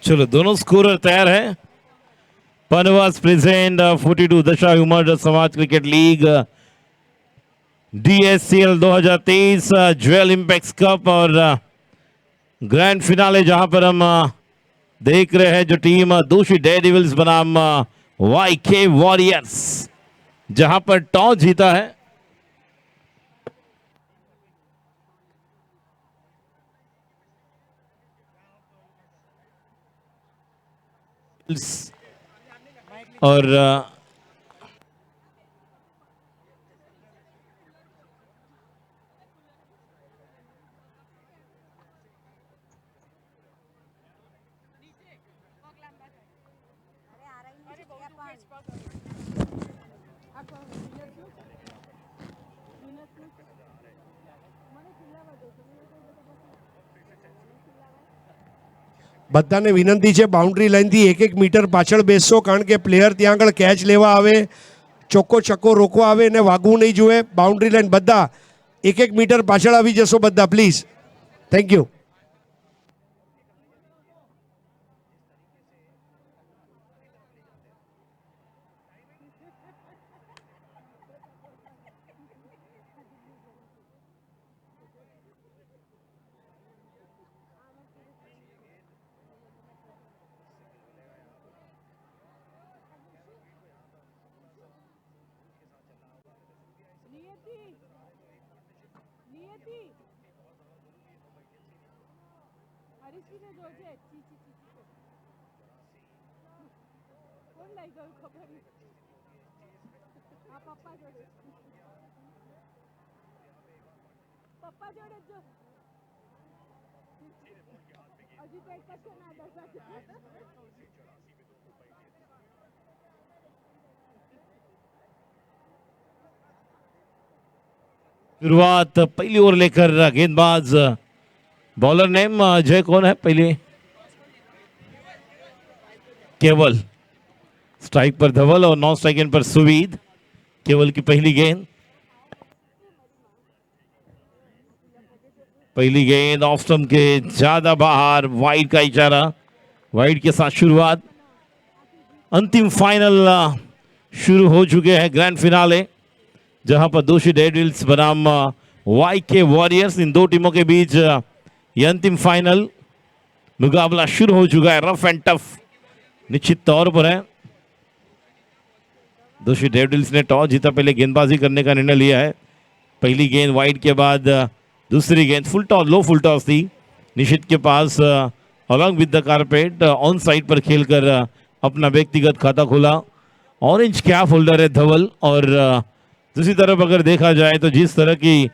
चलो दोनों स्कोरर तैयार है। पनवास present 42 Dasha Umar Samaj cricket league DSCL 2023 Jewel Impex Cup और ग्रैंड फिनाले, जहां पर हम देख रहे हैं जो टीम दोषी डेयरडेविल्स बनाम YK वॉरियर्स, जहां पर टॉस जीता है और બધાને વિનંતી છે બાઉન્ડ્રી લાઇનથી 1-1 મીટર પાછળ બેસશો, કારણ કે પ્લેયર ત્યાં આગળ કેચ લેવા આવે, ચોખ્ખો છક્કો રોકવા આવે અને વાગવું નહીં જોઈએ. બાઉન્ડ્રી લાઇન બધા 1-1 મીટર પાછળ આવી જશો બધા, પ્લીઝ. Thank you. शुरुआत पहली ओवर लेकर गेंदबाज बॉलर नेम जय कौन है पहले? केवल स्ट्राइक पर धवल और नॉन स्ट्राइक पर सुवीद। केवल की पहली गेंद, पहली गेंद ऑफ स्टंप के ज्यादा बाहर, वाइड का इशारा, वाइड के साथ शुरुआत। अंतिम फाइनल शुरू हो चुके हैं, ग्रैंड फिनाले, जहां पर दोषी डेयरडेविल्स बनाम YK वॉरियर्स, इन दो टीमों के बीच यह अंतिम फाइनल मुकाबला शुरू हो चुका है। रफ एंड टफ निश्चित तौर पर है। दोषी डेयरडेविल्स ने टॉस जीता, पहले गेंदबाजी करने का निर्णय लिया है। पहली गेंद वाइड के बाद दूसरी गेंद full toss, low full toss थी निशित के पास, along with the carpet on side पर खेलकर अपना व्यक्तिगत खाता खोला। ऑरेंज कैप होल्डर है धवल, और दूसरी तरफ अगर देखा जाए तो जिस तरह की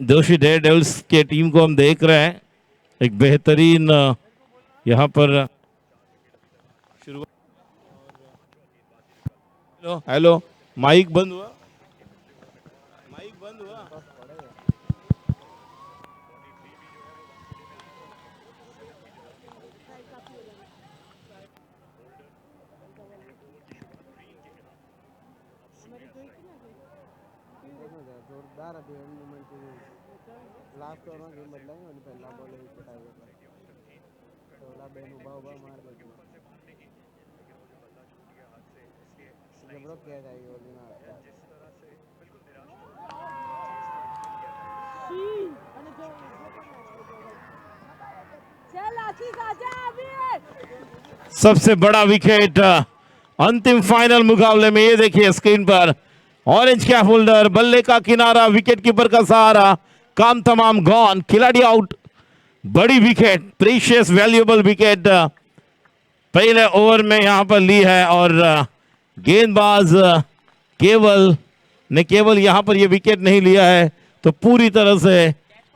दोषी डेयरडेविल्स के टीम को हम देख रहे हैं, एक बेहतरीन यहां पर शुरुआत। हेलो, माइक बंद हुआ, माइक बंद हुआ। જોરદાર હતી એમ મોમેન્ટ લાસ્ટ ઓવરમાં ગેમ બદલાઈ અને પહેલા બોલે વિકેટ આવ્યો તો ઓલા બેન ઊભા ઊભા માર દીધું, જબરો કેચ આવી ઓલીના सबसे बड़ा विकेट अंतिम फाइनल मुकाबले में, ये देखिए स्क्रीन पर ऑरेंज कैप होल्डर, बल्ले का किनारा, विकेट कीपर का सहारा, काम तमाम गॉन, खिलाड़ी आउट। बड़ी विकेट, प्रीशियस वैल्यूएबल विकेट पहले ओवर में यहां पर ली है, और गेंदबाज केवल ने केवल यहां पर यह विकेट नहीं लिया है तो पूरी तरह से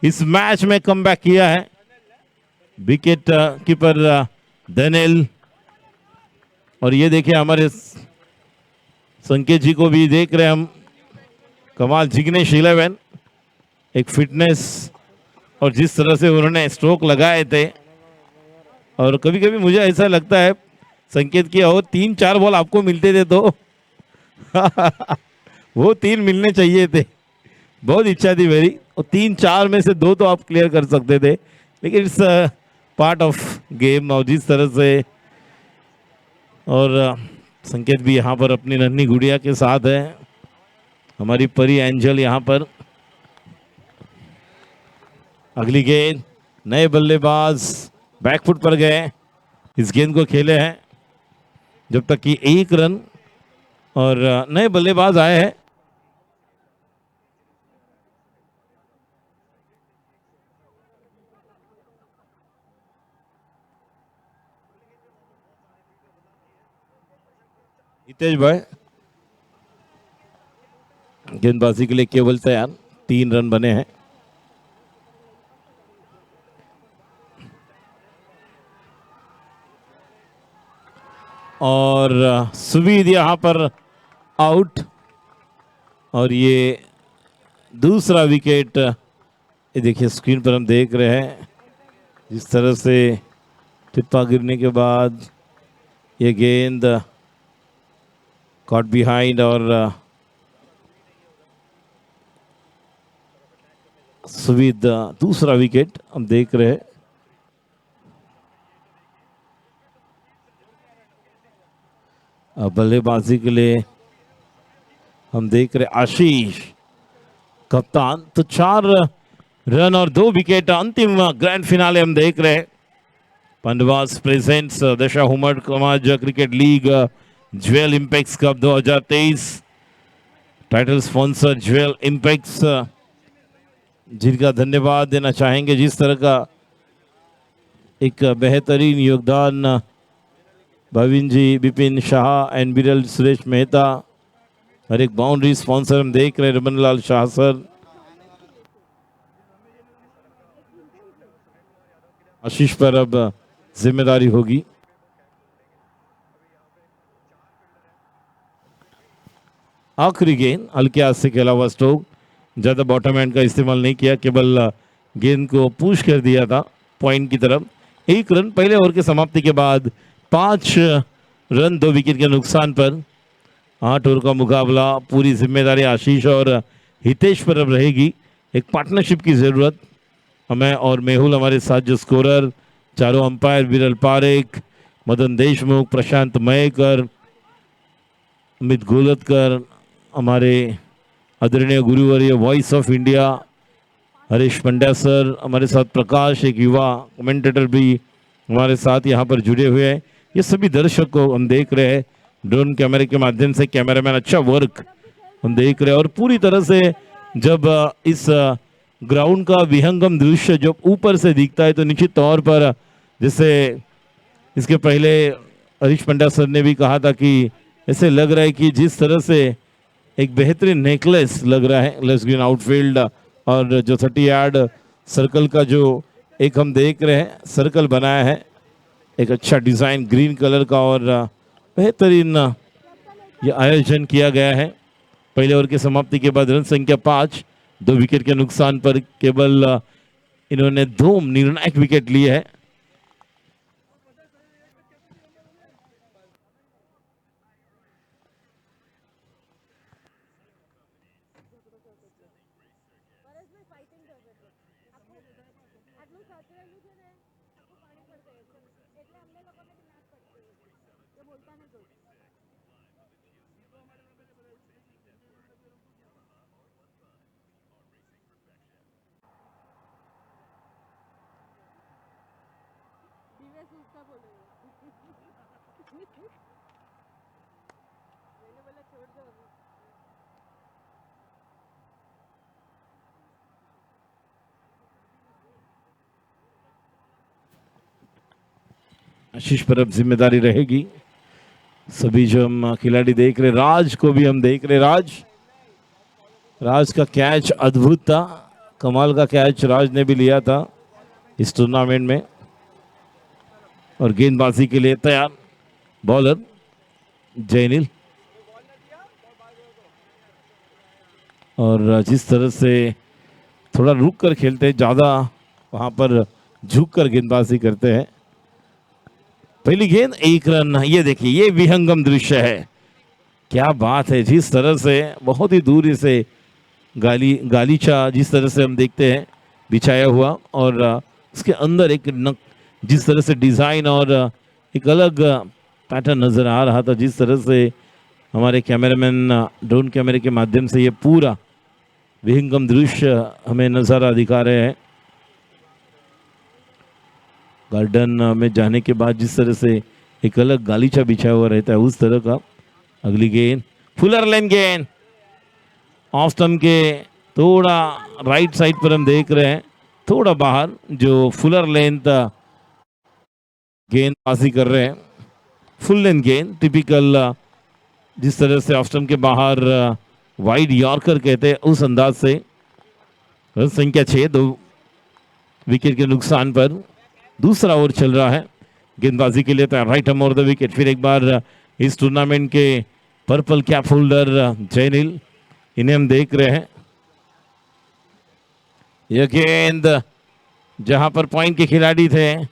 इस मैच में कमबैक किया है विकेट कीपर दानियल। और ये देखिए हमारे संकेत जी को भी देख रहे हैं हम, कमाल जिग्नेश 11, एक फिटनेस और जिस तरह से उन्होंने स्ट्रोक लगाए थे। और कभी कभी मुझे ऐसा लगता है संकेत की और 3-4 बॉल आपको मिलते थे तो वो 3 मिलने चाहिए थे, बहुत इच्छा थी मेरी, और 3-4 में से 2 तो आप क्लियर कर सकते थे, लेकिन इट्स पार्ट ऑफ गेम। और जिस तरह से और संकेत भी यहाँ पर अपनी नन्ही गुड़िया के साथ है, हमारी परी एंजल यहाँ पर। अगली गेंद, नए बल्लेबाज बैकफुट पर गए, इस गेंद को खेले हैं जब तक कि 1 रन, और नए बल्लेबाज आए हैं। हितेश भाई गेंदबाजी के लिए केवल तैयार, 3 रन बने हैं। और सुवीद यहाँ पर आउट, और ये दूसरा विकेट, ये देखिए स्क्रीन पर हम देख रहे हैं जिस तरह से टिप्पा गिरने के बाद ये गेंद कॉट बिहाइंड, और सुवीद दूसरा विकेट हम देख रहे हैं। बल्लेबाजी के लिए हम देख रहे आशीष कप्तान, तो 4 रन और 2 विकेट। अंतिम ग्रैंड फिनाले हम देख रहे हैं। पंडवास presents Dasha Humar Samaj cricket league Jewel Impex Cup 2023, title sponsor Jewel Impex, जिनका धन्यवाद देना चाहेंगे। जिस तरह का एक बेहतरीन योगदान भाविन जी, विपिन शाह एंड बिरल सुरेश मेहता, और एक बाउंड्री स्पॉन्सर हम देख रहे हैं रमन लाल शाह सर। आशीष पर अब जिम्मेदारी होगी। आखिरी गेंद हल्के हाथ से खेला हुआ स्ट्रोक, ज़्यादा बॉटम हैंड का इस्तेमाल नहीं किया, केवल गेंद को पुश कर दिया था पॉइंट की तरफ। 1 रन पहले ओवर के समाप्ति के बाद, 5 रन 2 विकेट के नुकसान पर। 8 ओवर का मुकाबला, पूरी जिम्मेदारी आशीष और हितेश पर अब रहेगी। एक पार्टनरशिप की ज़रूरत हमें, और मेहुल हमारे साथ जो स्कोरर, चारों अंपायर विरल पारेख, मदन देशमुख, प्रशांत मयेकर, अमित गोलतकर, हमारे आदरणीय गुरुवर्य voice of India Harish Pandya sir, हमारे साथ प्रकाश, एक युवा कमेंटेटर भी हमारे साथ यहाँ पर जुड़े हुए हैं। ये सभी दर्शक को हम देख रहे हैं ड्रोन कैमरे के माध्यम से, कैमरामैन अच्छा वर्क हम देख रहे हैं। और पूरी तरह से जब इस ग्राउंड का विहंगम दृश्य जब ऊपर से दिखता है तो निश्चित तौर पर, जैसे इसके पहले हरीश पंड्या सर ने भी कहा था कि ऐसे लग रहा है कि जिस तरह से एक बेहतरीन नेकलेस लग रहा है लेस ग्रीन आउटफील्ड, और जो 30 यार्ड सर्कल का जो एक हम देख रहे हैं सर्कल बनाया है, एक अच्छा डिज़ाइन ग्रीन कलर का, और बेहतरीन ये आयोजन किया गया है। पहले ओवर की समाप्ति के बाद रन संख्या 5, 2 विकेट के नुकसान पर केवल इन्होंने 2 निर्णायक विकेट लिए हैं। आशीष पर अब जिम्मेदारी रहेगी। सभी जो हम खिलाड़ी देख रहे, राज को भी हम देख रहे, राज का कैच अद्भुत था, कमाल का कैच राज ने भी लिया था इस टूर्नामेंट में। और गेंदबाजी के लिए तैयार बॉलर जैनिल। और जिस तरह से थोड़ा रुक कर खेलते हैं, ज़्यादा वहाँ पर झुक कर गेंदबाजी करते हैं। पहली गेंद 1 रन। ये देखिए, ये विहंगम दृश्य है, क्या बात है। जिस तरह से बहुत ही दूर से गालीचा जिस तरह से हम देखते हैं बिछाया हुआ, और उसके अंदर एक जिस तरह से डिज़ाइन और एक अलग पैटर्न नज़र आ रहा था, जिस तरह से हमारे कैमरामैन ड्रोन कैमरे के माध्यम से ये पूरा विहंगम दृश्य हमें नज़ारा दिखा रहे हैं। गार्डन में जाने के बाद जिस तरह से एक अलग गालीचा बिछाया हुआ रहता है, उस तरह का। अगली गेंद फुलर लेन गेंद ऑफ स्टंप के थोड़ा राइट साइड पर हम देख रहे हैं, थोड़ा बाहर जो फुलर लेंथ गेंदबाजी कर रहे हैं। फुल लेंथ गेंद टिपिकल जिस तरह से ऑफ स्टंप के बाहर वाइड यॉर्कर कहते हैं, उस अंदाज से। रन संख्या 6, 2 विकेट के नुकसान पर दूसरा ओवर चल रहा है। गेंदबाजी के लिए तैयार right arm over the wicket. फिर एक बार इस टूर्नामेंट के पर्पल कैप होल्डर जैनिल, इन्हें हम देख रहे हैं। यह गेंद जहां पर पॉइंट के खिलाड़ी थे,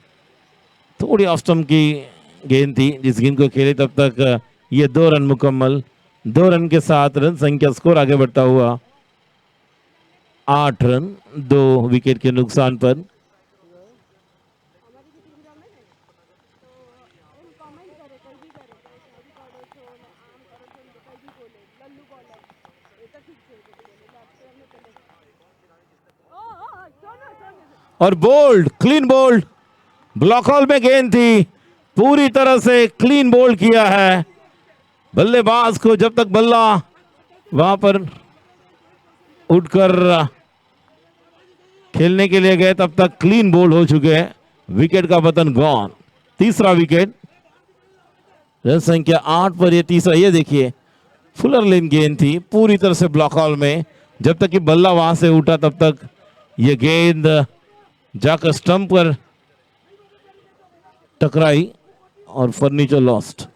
थोड़ी ऑफ स्टंप की गेंद थी, जिस गेंद को खेले तब तक ये 2 रन मुकम्मल। 2 रन के साथ रन संख्या स्कोर आगे बढ़ता हुआ 8 रन 2 विकेट के नुकसान पर। और bold, clean bold, block hole में गेंद थी, पूरी तरह से क्लीन बोल्ड किया है। बल्लेबाज को जब तक बल्ला वहां पर उठकर खेलने के लिए गए, तब तक क्लीन बोल्ड हो चुके हैं। विकेट का पतन गॉन। तीसरा विकेट। रन संख्या 8 पर ये तीसरा। ये देखिए, फुलर लेन गेंद थी, पूरी तरह से ब्लॉक हॉल में। जब तक कि बल्ला वहां से उठा, तब तक ये गेंद जाकर स्टंप पर टकराई और फर्नीचर लॉस्ट।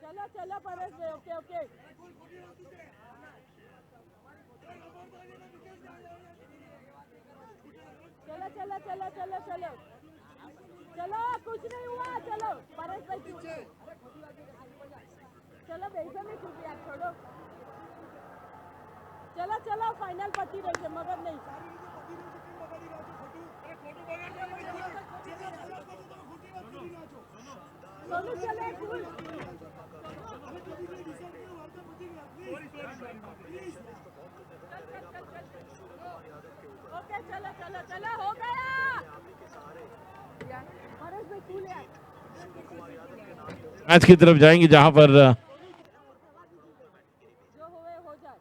चलो चलो परेश भाई, ओके ओके। चलो चलो चलो चलो चलो चलो, कुछ नहीं हुआ। चलो परेश भाई, चलो वैसे नहीं कुछ यार, छोड़ो। चलो चलो, फाइनल पट्टी रही है मगर नहीं। सोनू चले फुल। ओके चलो चलो चलो, हो गया। परेश भाई फुल यार। मैच की तरफ जाएंगे जहां पर जो हुए हो जाए।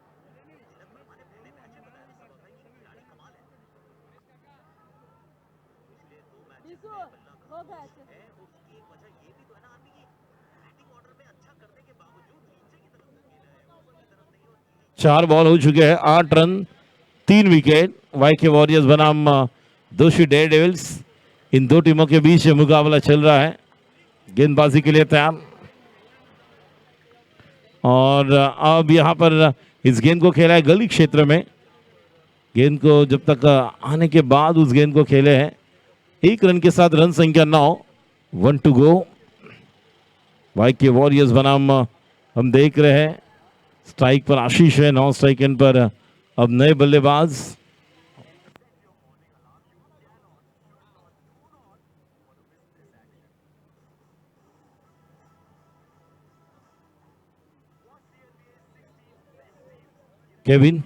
दिसू, हो गया। 4 बॉल हो चुके हैं, 8 रन 3 विकेट। वाईके वॉरियर्स बनाम दोषी डेयर डेविल्स, इन दो टीमों के बीच मुकाबला चल रहा है। गेंदबाजी के लिए तैयार, और अब यहां पर इस गेंद को खेला है गली क्षेत्र में। गेंद को जब तक आने के बाद उस गेंद को खेले हैं। 1 रन के साथ रन संख्या 9, 1 टू गो। वाईके वॉरियर्स बनाम हम देख रहे हैं स्ट्राइक पर आशीष है, 9 स्ट्राइक एंड पर अब नए बल्लेबाज। केविन।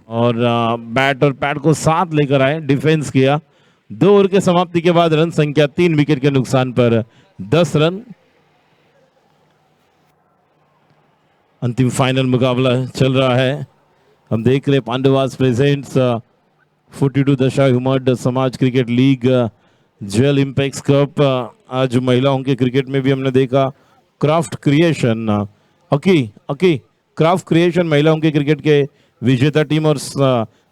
और बैट और पैड को साथ लेकर आए, डिफेंस किया। 2 ओवर के समाप्ति के बाद रन संख्या 3 विकेट के नुकसान पर 10 रन। अंतिम फाइनल मुकाबला चल रहा है। हम देख रहे पांडवास प्रेजेंट्स 42 दशा हुमर्ड समाज cricket league jewel impact cup. आज महिलाओं के क्रिकेट में भी हमने देखा craft creation, okay craft creation महिलाओं के क्रिकेट के विजेता टीम और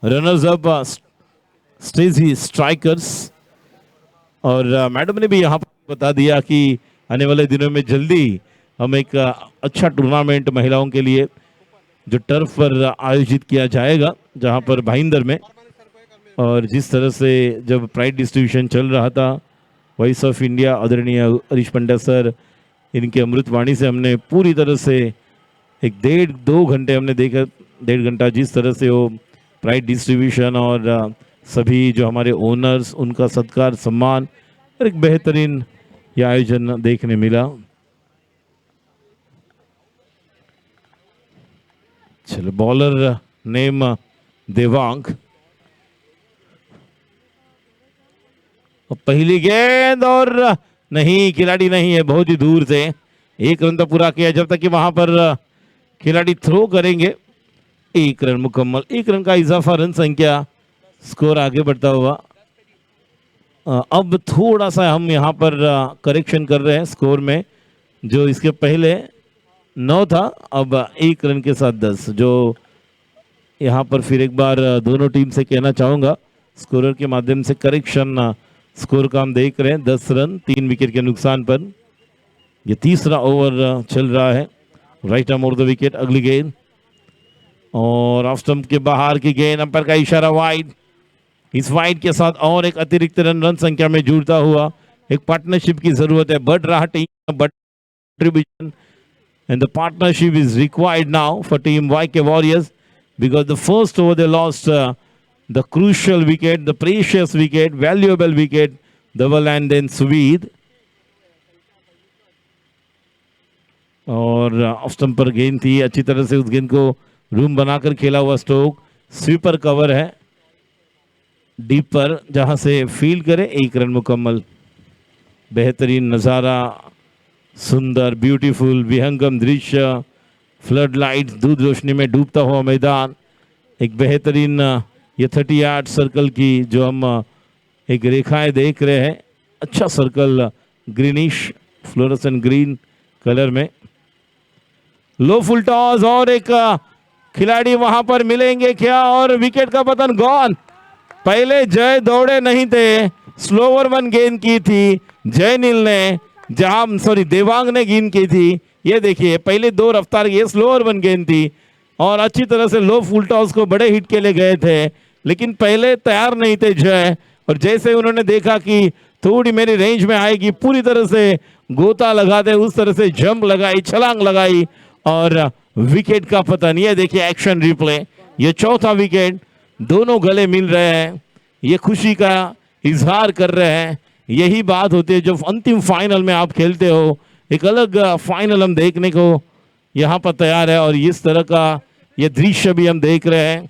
रनर्स अप स्टेजी स्ट्राइकर्स। और मैडम ने भी यहाँ पर बता दिया कि आने वाले दिनों में जल्दी हम एक अच्छा टूर्नामेंट महिलाओं के लिए जो टर्फ पर आयोजित किया जाएगा, जहाँ पर भाईंदर में। और जिस तरह से जब प्राइड डिस्ट्रीब्यूशन चल रहा था, वॉइस ऑफ इंडिया आदरणीय हरीश पंड्या सर, इनके अमृतवाणी से हमने पूरी तरह से एक 1.5-2 घंटे हमने देखा, 1.5 घंटा जिस तरह से वो प्राइड डिस्ट्रीब्यूशन और सभी जो हमारे ओनर्स, उनका सत्कार सम्मान और एक बेहतरीन यह आयोजन देखने मिला। चलो, बॉलर नेम देवांग। पहली गेंद और नहीं, खिलाड़ी नहीं है, बहुत ही दूर से। 1 रन तो पूरा किया, जब तक कि वहां पर खिलाड़ी थ्रो करेंगे। 1 रन मुकम्मल, 1 रन का इजाफा, रन संख्या, स्कोर आगे बढ़ता हुआ। अब थोड़ा सा हम यहाँ पर करेक्शन कर रहे हैं स्कोर में, जो इसके पहले 9 था, अब 1 रन के साथ 10। जो यहाँ पर फिर एक बार दोनों टीम से कहना चाहूँगा, स्कोरर के माध्यम से करेक्शन स्कोर का हम देख रहे हैं। 10 रन 3 विकेट के नुकसान पर। ये तीसरा ओवर चल रहा है। Right arm over the wicket, अगली गेंद और ऑफ स्टंप के बाहर की गेंद, अंपायर का इशारा वाइड। इस वाइड के साथ और एक अतिरिक्त रन संख्या में जुड़ता हुआ एक पार्टनरशिप की जरूरत है। बढ़ रहा team contribution and the partnership is required now for team YK Warriors, because the first over they lost the crucial wicket, the precious wicket, valuable wicket, Dhaval and then Suveed. और off stump पर गेंद थी, अच्छी तरह से उस गेंद को रूम बनाकर खेला हुआ स्टोक। स्वीपर कवर है डीप पर, जहां से फील्ड करे। 1 रन मुकम्मल। बेहतरीन नज़ारा, सुंदर ब्यूटीफुल विहंगम दृश्य, फ्लड लाइट, दूध रोशनी में डूबता हुआ मैदान। एक बेहतरीन ये 30 यार्ड सर्कल की जो हम एक रेखाएं देख रहे हैं, अच्छा circle greenish fluorescent green colour में। लो फुल टॉस और एक खिलाड़ी वहां पर मिलेंगे क्या, और विकेट का पतन गॉन। पहले जय दौड़े नहीं थे, स्लोवर वन गेंद की थी जयनील ने, जहां देवांग ने गेंद की थी। ये देखिए, पहले 2 रफ्तार ये स्लोअर वन गेंद थी और अच्छी तरह से लो फुल टॉस को बड़े हिट के लिए गए थे, लेकिन पहले तैयार नहीं थे जय। और जैसे उन्होंने देखा कि थोड़ी मेरी रेंज में आएगी, पूरी तरह से गोता लगाते उस तरह से जंप लगाई, छलांग लगाई और विकेट का पतन। ये देखिए एक्शन रिप्ले, ये चौथा विकेट। दोनों गले मिल रहे हैं, ये खुशी का इजहार कर रहे हैं। यही बात होती है जब अंतिम फाइनल में आप खेलते हो। एक अलग फाइनल हम देखने को यहाँ पर तैयार है और इस तरह का ये दृश्य भी हम देख रहे हैं।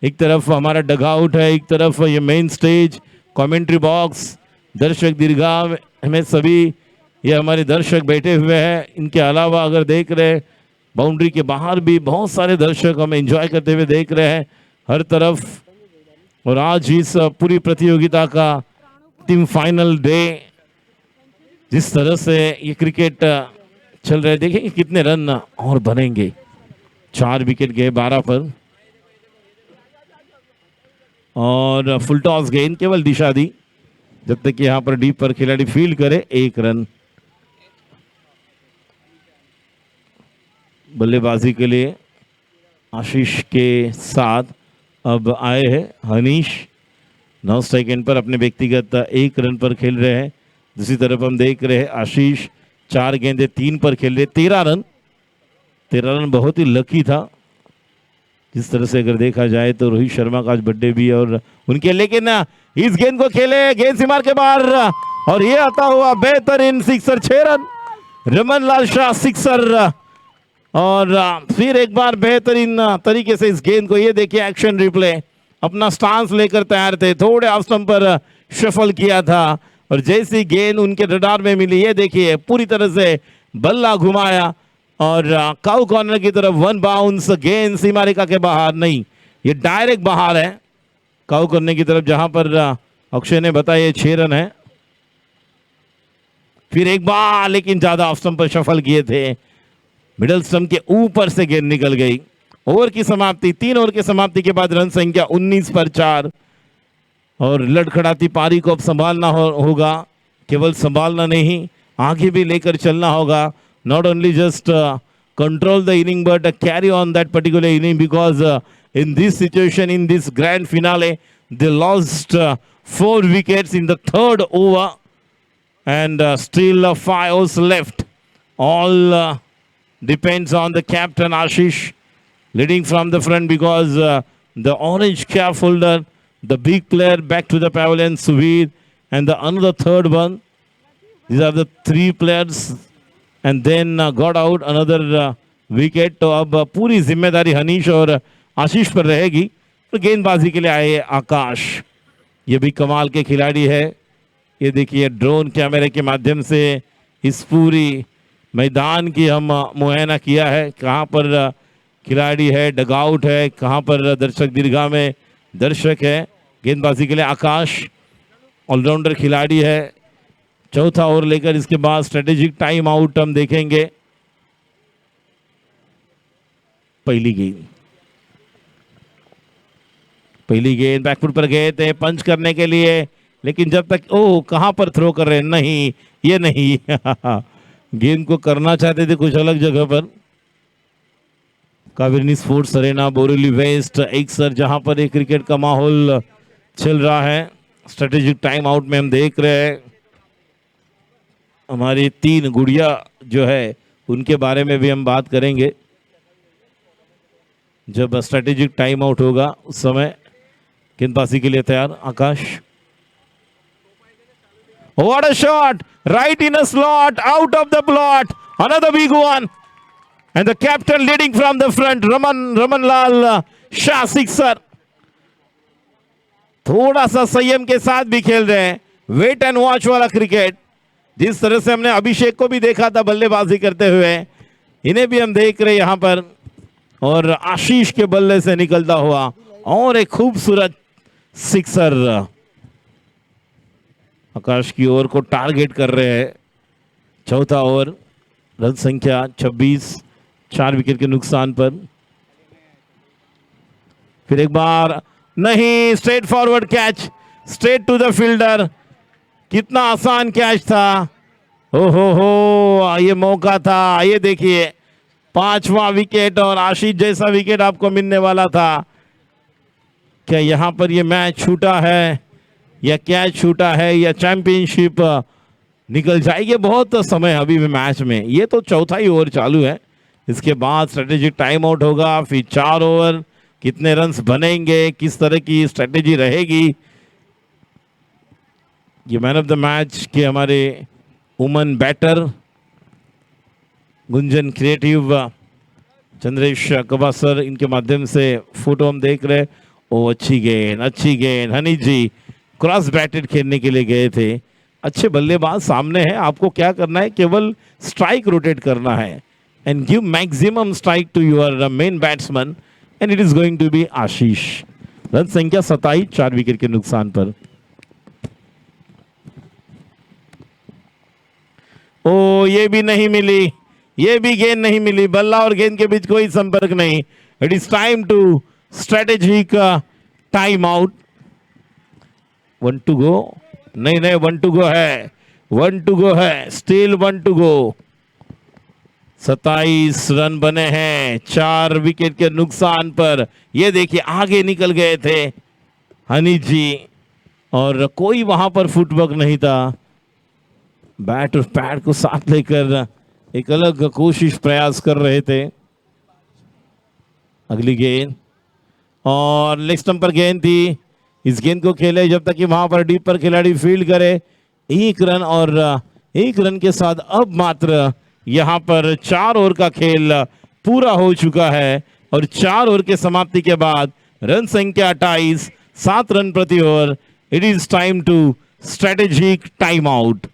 एक तरफ हमारा डगआउट है, एक तरफ ये मेन स्टेज, कमेंट्री बॉक्स, दर्शक दीर्घा में सभी ये हमारे दर्शक बैठे हुए हैं। इनके अलावा अगर देख रहे हैं बाउंड्री के बाहर भी बहुत सारे दर्शक हम एंजॉय करते हुए देख रहे हैं हर तरफ। और आज इस पूरी प्रतियोगिता का अंतिम फाइनल डे, जिस तरह से ये क्रिकेट चल रहा है, देखेंगे कितने रन और बनेंगे। 4 विकेट गए 12 पर और फुल टॉस गेंद केवल दिशा दी, जब तक कि यहां पर डीप पर खिलाड़ी फील्ड करे। 1 रन। बल्लेबाजी के लिए आशीष के साथ अब आए हैं हनीश। 9 स्ट्राइक एंड पर अपने व्यक्तिगत 1 रन पर खेल रहे हैं। दूसरी तरफ हम देख रहे हैं आशीष 4 गेंदे 3 पर खेल रहे, 13 रन। 13 रन बहुत ही लकी था जिस तरह से अगर देखा जाए तो। रोहित शर्मा का आज बर्थडे भी और उनके, लेकिन इस गेंद को खेले, गेंद सीमार के बाहर, और ये आता हुआ बेहतरीन sixer, 6 run. Raman Lal Shah sixer. और फिर एक बार बेहतरीन तरीके से इस गेंद को, ये देखिए एक्शन रिप्ले, अपना स्टांस लेकर तैयार थे, थोड़े ऑफ स्टंप पर शफल किया था और जैसी गेंद उनके रडार में मिली, ये देखिए पूरी तरह से बल्ला घुमाया और काउ कॉर्नर की तरफ 1 बाउंस। गेंद सीमा रेखा के बाहर नहीं, ये डायरेक्ट बाहर है काउ कॉर्नर की तरफ, जहां पर अक्षय ने बताया 6 रन है। फिर एक बार लेकिन ज्यादा ऑफ स्टंप पर शफल किए थे, मिडल स्टंप के ऊपर से गेंद निकल गई। ओवर की समाप्ति, 3 ओवर की समाप्ति के बाद रन संख्या 19 पर 4 और लड़खड़ाती पारी को अब संभालना होगा। केवल संभालना नहीं, आगे भी लेकर चलना होगा। Not only just control the inning but carry on that particular inning, because in this situation, in this grand finale, they lost 4 wickets in the 3rd over and still 5 overs left. All depends on the captain Ashish leading from the front, because the orange cap holder, the big player, back to the pavilion, Suvir, and the another third one. These are the 3 players, and then got out another wicket. तो अब पूरी जिम्मेदारी हनीश और आशीष पर रहेगी। तो गेंदबाजी के लिए आए आकाश, ये भी कमाल के खिलाड़ी है। ये देखिए ड्रोन कैमरे के माध्यम से इस पूरी मैदान की हम मुआयना किया है, कहाँ पर खिलाड़ी है, डगआउट है, कहाँ पर दर्शक दीर्घा में दर्शक है। गेंदबाजी के लिए आकाश ऑलराउंडर खिलाड़ी है। चौथा ओवर लेकर इसके बाद स्ट्रेटेजिक टाइम आउट हम देखेंगे। पहली गेंद बैकफुट पर गए थे पंच करने के लिए, लेकिन जब तक कहां पर थ्रो कर रहे हैं, नहीं ये नहीं गेंद को करना चाहते थे कुछ अलग जगह पर। Kaveri sports arena, Borivali west, एक सर, जहां पर एक क्रिकेट का माहौल चल रहा है। स्ट्रेटेजिक टाइम आउट में हम देख रहे हैं हमारी 3 गुड़िया जो है उनके बारे में भी हम बात करेंगे। जब स्ट्रेटेजिक टाइम आउट होगा उस समय गेंदबाजी के लिए तैयार आकाश। What a shot! Right in a slot, out of the plot. Another big one. And the captain leading from the front, Raman Lal Shah sixer. थोड़ा सा संयम के साथ भी खेल रहे हैं, वेट एंड वॉच वाला क्रिकेट। जिस तरह से हमने अभिषेक को भी देखा था बल्लेबाजी करते हुए, इन्हें भी हम देख रहे हैं यहां पर। और आशीष के बल्ले से निकलता हुआ और एक खूबसूरत सिक्सर आकाश की ओवर को टारगेट कर रहे हैं। चौथा ओवर, रन संख्या 26, 4 विकेट के नुकसान पर। फिर एक बार नहीं, straight forward catch, straight to the fielder. कितना आसान कैच था। हो ये मौका था। ये देखिए 5वां विकेट और आशीष जैसा विकेट आपको मिलने वाला था। क्या यहां पर ये मैच छूटा है या कैच छूटा है या चैंपियनशिप निकल जाएगी? बहुत समय अभी भी मैच में। ये तो चौथा ही ओवर चालू है, इसके बाद स्ट्रेटेजिक टाइम आउट होगा। फिर 4 ओवर, कितने रन्स बनेंगे, किस तरह की स्ट्रेटेजी रहेगी। ये मैन ऑफ द मैच के हमारे woman batter Gunjan creative, Chandresh Kabasar, इनके माध्यम से फोटो हम देख रहे हैं। अच्छी गेंद हनी जी क्रॉस बैटेड खेलने के लिए गए थे। अच्छे बल्लेबाज सामने हैं, आपको क्या करना है, केवल स्ट्राइक रोटेट करना है and give maximum strike to your main batsman and it is going to be Ashish. Run संख्या 27, 4 विकेट के नुकसान पर। ये भी नहीं मिली, ये भी गेंद नहीं मिली। बल्ला और गेंद के बीच कोई संपर्क नहीं। It is time to strategic time out. 1 to go, नहीं 1 to go है, 1 to go है, स्टिल 1 to go। 27 रन बने हैं 4 विकेट के नुकसान पर। ये देखिए आगे निकल गए थे हनी जी और कोई वहां पर फुटवर्क नहीं था। बैट और पैड को साथ लेकर एक अलग कोशिश प्रयास कर रहे थे। अगली गेंद और लेग स्टंप पर गेंद थी। इस गेंद को खेले जब तक कि वहां पर डीप पर खिलाड़ी फील्ड करे। एक रन और एक रन के साथ अब मात्र यहाँ पर 4 ओवर का खेल पूरा हो चुका है और 4 ओवर के समाप्ति के बाद रन संख्या 28, 7 रन प्रति over. It is time to strategic time out.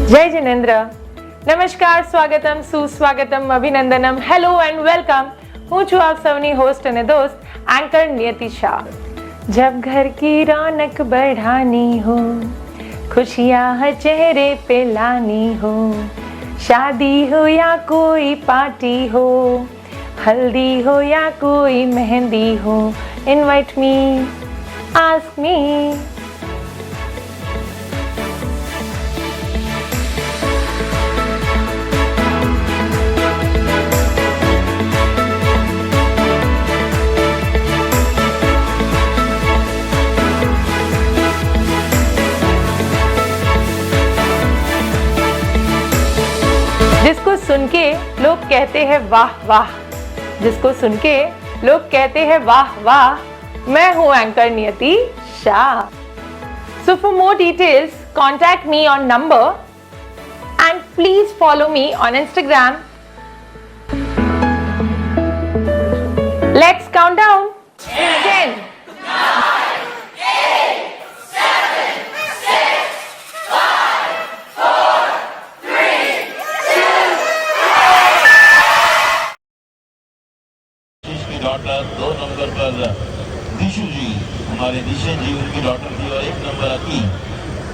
जय जिनेन्द्र, नमस्कार, स्वागतम, सुस्वागतम, अभिनंदनम, हेलो एंड वेलकम। हूँ छू आप सबनी होस्ट અને दोस्त एंकर नियति शाह। जब घर की रौनक बढ़ानी हो, खुशियाँ हर चेहरे पे लानी हो, शादी हो या कोई पार्टी हो, हल्दी हो या कोई मेहंदी हो, इनवाइट मी, आस्क मी। जिसको सुन के लोग कहते हैं वाह वाह, जिसको सुन के लोग कहते हैं वाह वाह, मैं हूं एंकर नियति Shah. So for more details contact me on number and please follow me on Instagram. Let's count down 10, daughter 2 number पर दिशु जी, हमारे दिशन जी उनकी डॉटर थी, और 1 नंबर अकी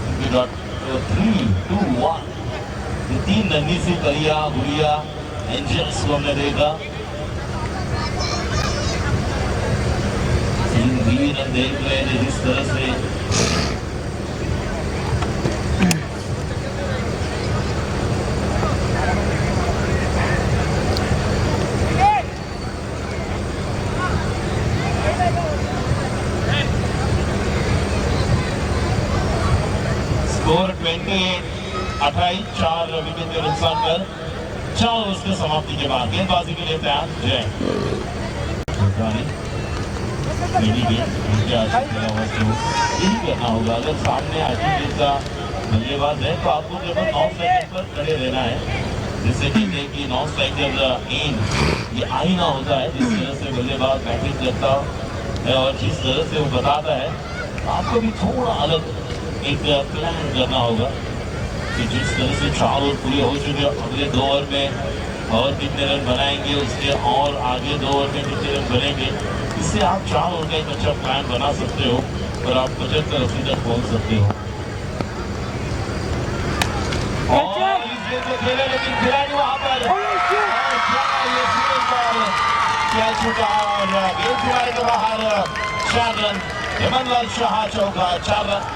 उनकी डॉटर। 3, 2, 1 ये 3 नन्ही सी करिया गुड़िया एंजल्स को हमने देखा। 3 वीर हम देख रहे हैं जिस तरह से स्कोर 28, 4 विकेट के नुकसान पर 4 उसके समाप्ति के बाद गेंदबाजी के लिए तैयार जय यही करना होगा। अगर सामने आजीज का बल्लेबाज है तो आपको केवल 9 सेकंड पर खड़े रहना है, जिससे कहते हैं कि 9 स्ट्राइक जब एम ये आईना होता है जिस तरह से बल्लेबाज बैटिंग करता है और जिस तरह से वो बताता है, आपको भी थोड़ा अलग एक प्लान करना होगा कि जिस तरह से 4 ओवर पूरे हो चुके, अगले 2 ओवर में और कितने रन बनाएंगे, उसके और आगे 2 ओवर में कितने रन बनेंगे, इससे आप 4 ओवर का एक अच्छा प्लान बना सकते हो और आप 75-80 तक पहुंच सकते हो। और इस गेंद को खेले लेकिन खिलाड़ी वहां पर क्या छूटा और गेंद खिलाड़ी के बाहर 4 रन। हेमंतलाल शाह चौका, 4 रन।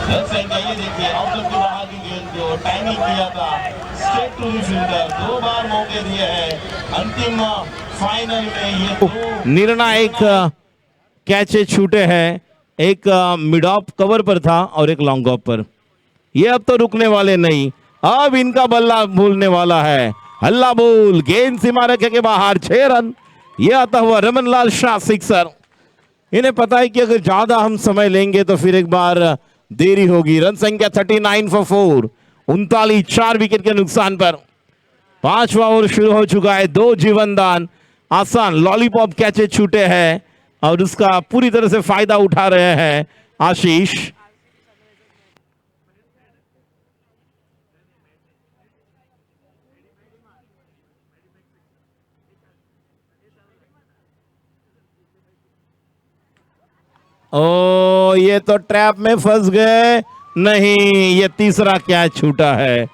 ये देखिए आउट के बाहर की गेंद को टाइमिंग किया था, स्ट्रेट टू द फील्डर, 2 बार मौके दिए हैं। अंतिम फाइनल में ये 2 निर्णायक कैचे छूटे हैं, एक मिड ऑफ कवर पर था और एक लॉन्ग ऑफ पर। ये अब तो रुकने वाले नहीं, अब इनका बल्ला भूलने वाला है। हल्ला बोल, गेंद सीमा रेखा के बाहर, 6 रन। ये आता हुआ रमनलाल शाह सिक्सर। इन्हें पता है कि अगर ज्यादा हम समय लेंगे तो फिर एक बार देरी होगी। रन संख्या 39 फॉर 4, 39, 4 विकेट के नुकसान पर 5वां ओवर शुरू हो चुका है। 2 जीवनदान, आसान लॉलीपॉप कैचे छूटे हैं और उसका पूरी तरह से फायदा उठा रहे हैं आशीष। ओ ये तो ट्रैप में फंस गए। नहीं, ये तीसरा कैच छूटा है।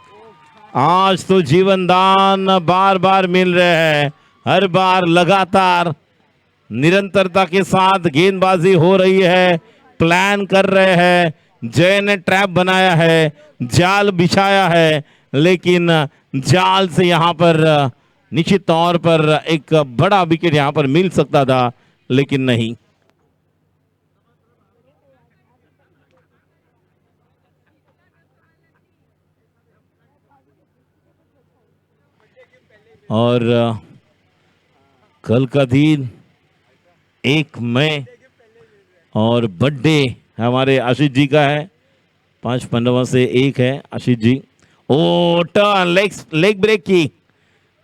आज तो जीवनदान बार बार मिल रहे हैं, हर बार लगातार निरंतरता के साथ गेंदबाजी हो रही है, प्लान कर रहे हैं। जय ने ट्रैप बनाया है, जाल बिछाया है, लेकिन जाल से यहां पर निश्चित तौर पर एक बड़ा विकेट यहां पर मिल सकता था, लेकिन नहीं। और कल का दिन 1 मई और बर्थडे हमारे आशीष जी का है। 5 15 से 1 है आशीष जी। ओ टर्न लेग ब्रेक की,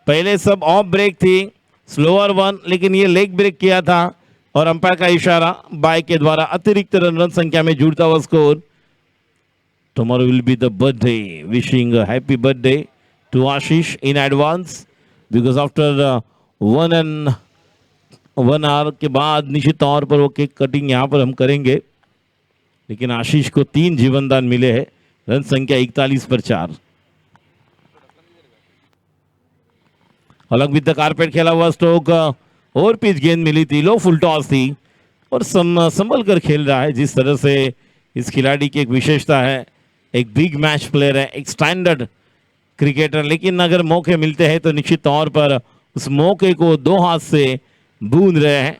पहले सब ऑफ ब्रेक थी, स्लोअर वन, लेकिन ये लेग ब्रेक किया था और अंपायर का इशारा बाय के द्वारा अतिरिक्त रन संख्या में जुड़ता हुआ score. Tomorrow will be the birthday, wishing happy birthday to Ashish in advance, because after 1 hour के बाद निश्चित तौर पर वो केक कटिंग यहाँ पर हम करेंगे। लेकिन आशीष को 3 जीवनदान मिले हैं, रन संख्या 41 पर 4। अलग विद द कारपेट खेला हुआ स्ट्रोक, और पिच गेंद मिली थी, लो फुल टॉस थी और संभल कर खेल रहा है। जिस तरह से इस खिलाड़ी की एक विशेषता है, एक बिग मैच प्लेयर है, एक स्टैंडर्ड क्रिकेटर, लेकिन अगर मौके मिलते हैं तो निश्चित तौर पर उस मौके को 2 हाथ से बूंद रहे हैं।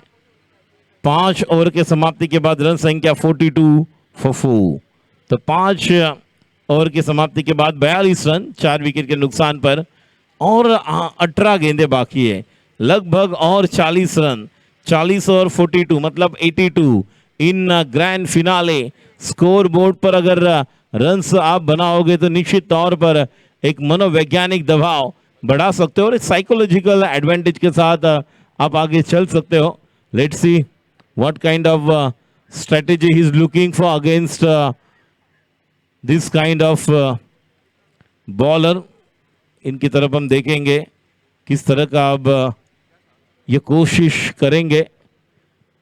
5 ओवर के समाप्ति के बाद रन संख्या 42 फॉर 4। तो 5 ओवर की समाप्ति के बाद 42 रन 4 विकेट के नुकसान पर, और 18 गेंदें बाकी है, लगभग और 40 रन, 40 और 42 मतलब 82 इन ग्रैंड फिनाले। स्कोर बोर्ड पर अगर रन्स आप बनाओगे तो निश्चित तौर पर एक मनोवैज्ञानिक दबाव बढ़ा सकते हो और एक साइकोलॉजिकल एडवांटेज के साथ आप आगे चल सकते हो। Let's see what kind of strategy he is looking for against this kind of bowler. इनकी तरफ हम देखेंगे किस तरह का अब ये कोशिश करेंगे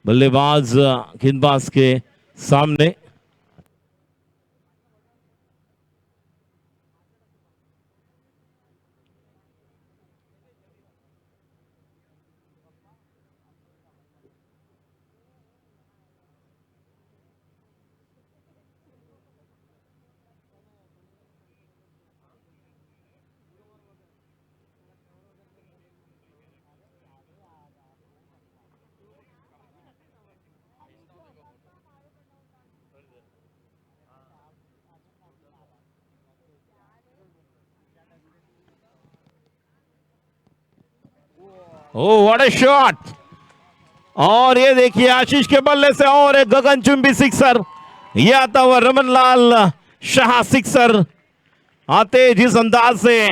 बल्लेबाज गेंदबाज के सामने। ओ व्हाट अ शॉट, और ये देखिए आशीष के बल्ले से और एक गगनचुंबी सिक्सर, ये आता हुआ रमनलाल शाह सिक्सर आते जिस अंदाज से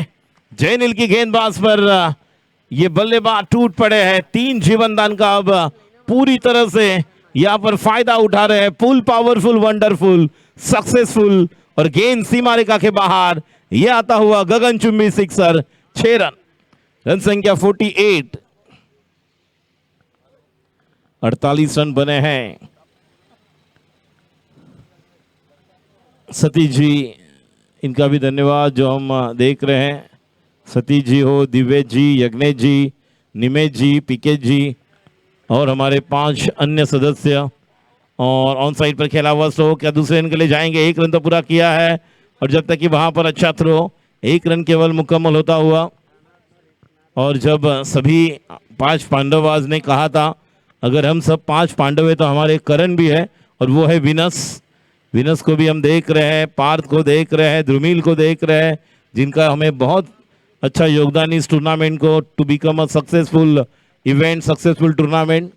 जैनिल की गेंदबाज पर ये बल्लेबाज टूट पड़े हैं। 3 जीवनदान का अब पूरी तरह से यहां पर फायदा उठा रहे हैं। फुल पावरफुल, वंडरफुल, सक्सेसफुल और गेंद सीमा रेखा के बाहर, यह आता हुआ गगनचुंबी सिक्सर, 6 रन, रन संख्या 48, 48 रन बने हैं। सतीश जी, इनका भी धन्यवाद जो हम देख रहे हैं। सतीश जी हो, दिव्येश जी, यज्ञेश जी, निमेश जी, पीके जी और हमारे 5 अन्य सदस्य। और ऑन साइड पर खेला हुआ स्ट्रोक, क्या दूसरे रन के लिए जाएंगे? 1 रन तो पूरा किया है, और जब तक कि वहां पर अच्छा थ्रो, 1 रन केवल मुकम्मल होता हुआ। और जब सभी 5 पांडवबाज ने कहा था अगर हम सब 5 पांडव है तो हमारे करण भी है, और वो है विनस। विनस को भी हम देख रहे हैं, पार्थ को देख रहे हैं, ध्रुमील को देख रहे हैं, जिनका हमें बहुत अच्छा योगदान इस टूर्नामेंट को to become a successful event, successful tournament.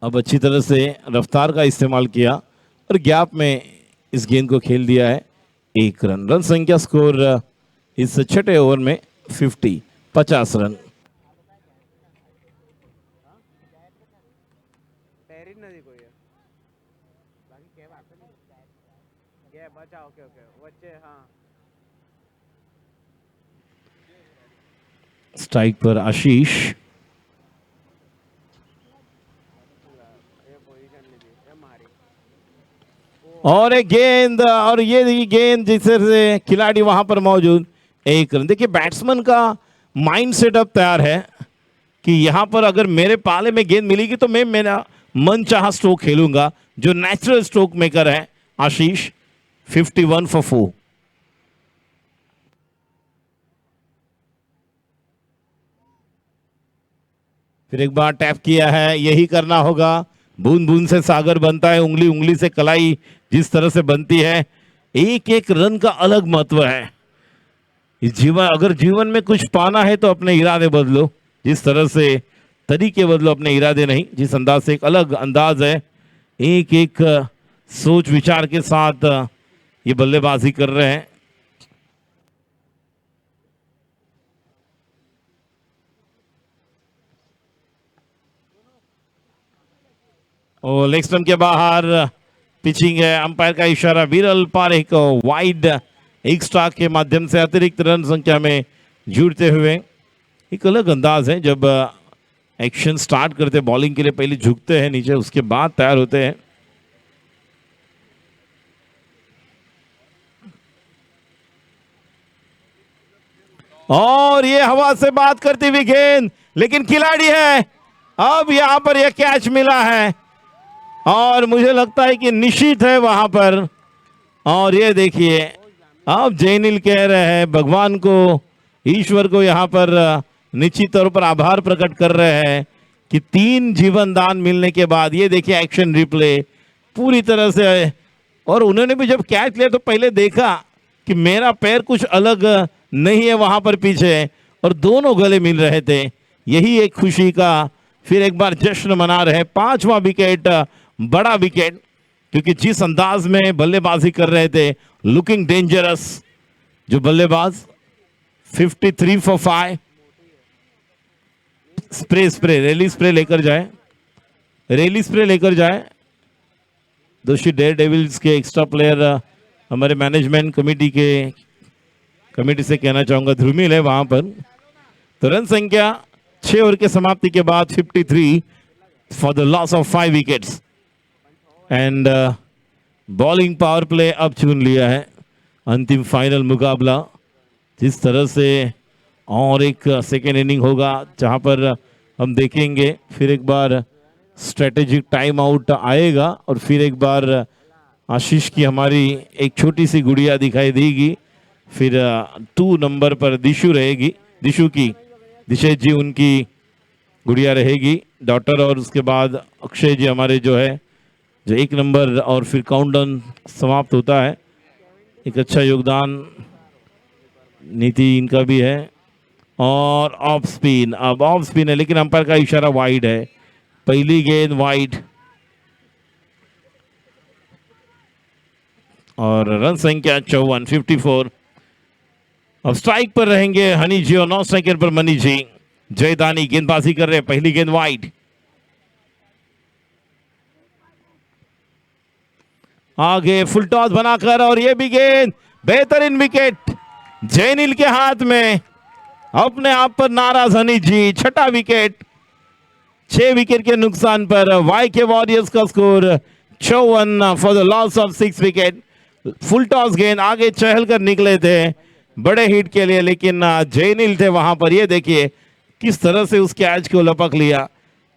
अब अच्छी तरह से रफ्तार का इस्तेमाल किया और गैप में इस गेंद को खेल दिया है। 1 रन, रन संख्या स्कोर इस 6ठे ओवर में 50 रन। टेरिन નથી કોઈ બાકી કે વાત નહીં કે બચા ઓકે ઓકે વચ્ચે हाँ स्ट्राइक पर आशीष, ये पोजीशन लीધી ये मारी और एक गेंद, और ये गेंद जिससे से खिलाड़ी वहां पर मौजूद। 1 रन। देखिए बैट्समैन का माइंड सेटअप तैयार है कि यहां पर अगर मेरे पाले में गेंद मिलेगी तो मैं मेरा मनचाहा स्ट्रोक खेलूंगा, जो नेचुरल स्ट्रोक मेकर है आशीष। 51 फॉर 4। फिर एक बार टैप किया है, यही करना होगा बूंद बूंद से सागर बनता है, उंगली उंगली से कलाई जिस तरह से बनती है, एक एक रन का अलग महत्व है। इस जीवन, अगर जीवन में कुछ पाना है तो अपने इरादे बदलो, जिस तरह से तरीके बदलो, अपने इरादे नहीं। जिस अंदाज से, एक अलग अंदाज है, एक एक सोच विचार के साथ ये बल्लेबाजी कर रहे हैं। और लेग स्टंप के बाहर पिचिंग है, अंपायर का इशारा, विरल पारेख को वाइड एक्स्ट्रा के माध्यम से अतिरिक्त रन संख्या में जुड़ते हुए। एक अलग अंदाज है जब एक्शन स्टार्ट करते, बॉलिंग के लिए पहले झुकते हैं नीचे, उसके बाद तैयार होते हैं। और ये हवा से बात करती हुई गेंद, लेकिन खिलाड़ी है, अब यहां पर यह कैच मिला है और मुझे लगता है कि निश्चित है वहां पर। और ये देखिए, अब जैनिल कह रहे हैं भगवान को, ईश्वर को यहां पर निश्चित तौर पर आभार प्रकट कर रहे हैं कि 3 जीवन दान मिलने के बाद ये देखिए एक्शन रिप्ले पूरी तरह से। और उन्होंने भी जब कैच लिया तो पहले देखा कि मेरा पैर कुछ अलग नहीं है वहां पर पीछे, और दोनों गले मिल रहे थे। यही एक खुशी का फिर एक बार जश्न मना रहे। 5वां विकेट, बड़ा विकेट, क्योंकि जिस अंदाज में बल्लेबाजी कर रहे थे, लुकिंग डेंजरस जो बल्लेबाज। 53 for 5। स्प्रे रैली स्प्रे लेकर जाए, रैली स्प्रे लेकर जाए। दोषी डेयर डेविल्स के एक्स्ट्रा प्लेयर हमारे मैनेजमेंट कमेटी से कहना चाहूंगा, ध्रुमिल है वहां पर। तो रन संख्या 6 ओवर के समाप्ति के बाद 53 for the loss of 5 wickets. And bowling power play अब चुन लिया है। अंतिम फाइनल मुकाबला जिस तरह से, और एक सेकेंड इनिंग होगा जहां पर हम देखेंगे फिर एक बार स्ट्रेटेजिक टाइम आउट आएगा, और फिर एक बार आशीष की हमारी एक छोटी सी गुड़िया दिखाई देगी। फिर 2 नंबर पर दिशु रहेगी, दिशु की दिशेश जी उनकी गुड़िया रहेगी, डॉटर। और उसके बाद अक्षय जी हमारे जो है जो 1 नंबर, और फिर काउंटडाउन समाप्त होता है। एक अच्छा योगदान नीति इनका भी है। और ऑफ स्पिन, अब ऑफ स्पिन है, लेकिन अंपायर का इशारा वाइड है। पहली गेंद वाइड, और रन संख्या 54, 54। अब स्ट्राइक पर रहेंगे हनी जी और 9 स्ट्राइकर पर मनी जी। जयदानी गेंदबाजी कर रहे हैं, पहली गेंद वाइड। आगे फुल टॉस बनाकर, और ये भी गेंद, बेहतरीन विकेट जैनिल के हाथ में। अपने आप पर नाराज हनी जी, 6ठा विकेट। 6 विकेट के नुकसान पर वाईके वॉरियर्स का score 54 for the loss of 6 wicket. Full toss गेंद, आगे चहल कर निकले थे बड़े हिट के लिए, लेकिन जैनिल थे वहां पर। ये देखिए किस तरह से उस कैच को लपक लिया।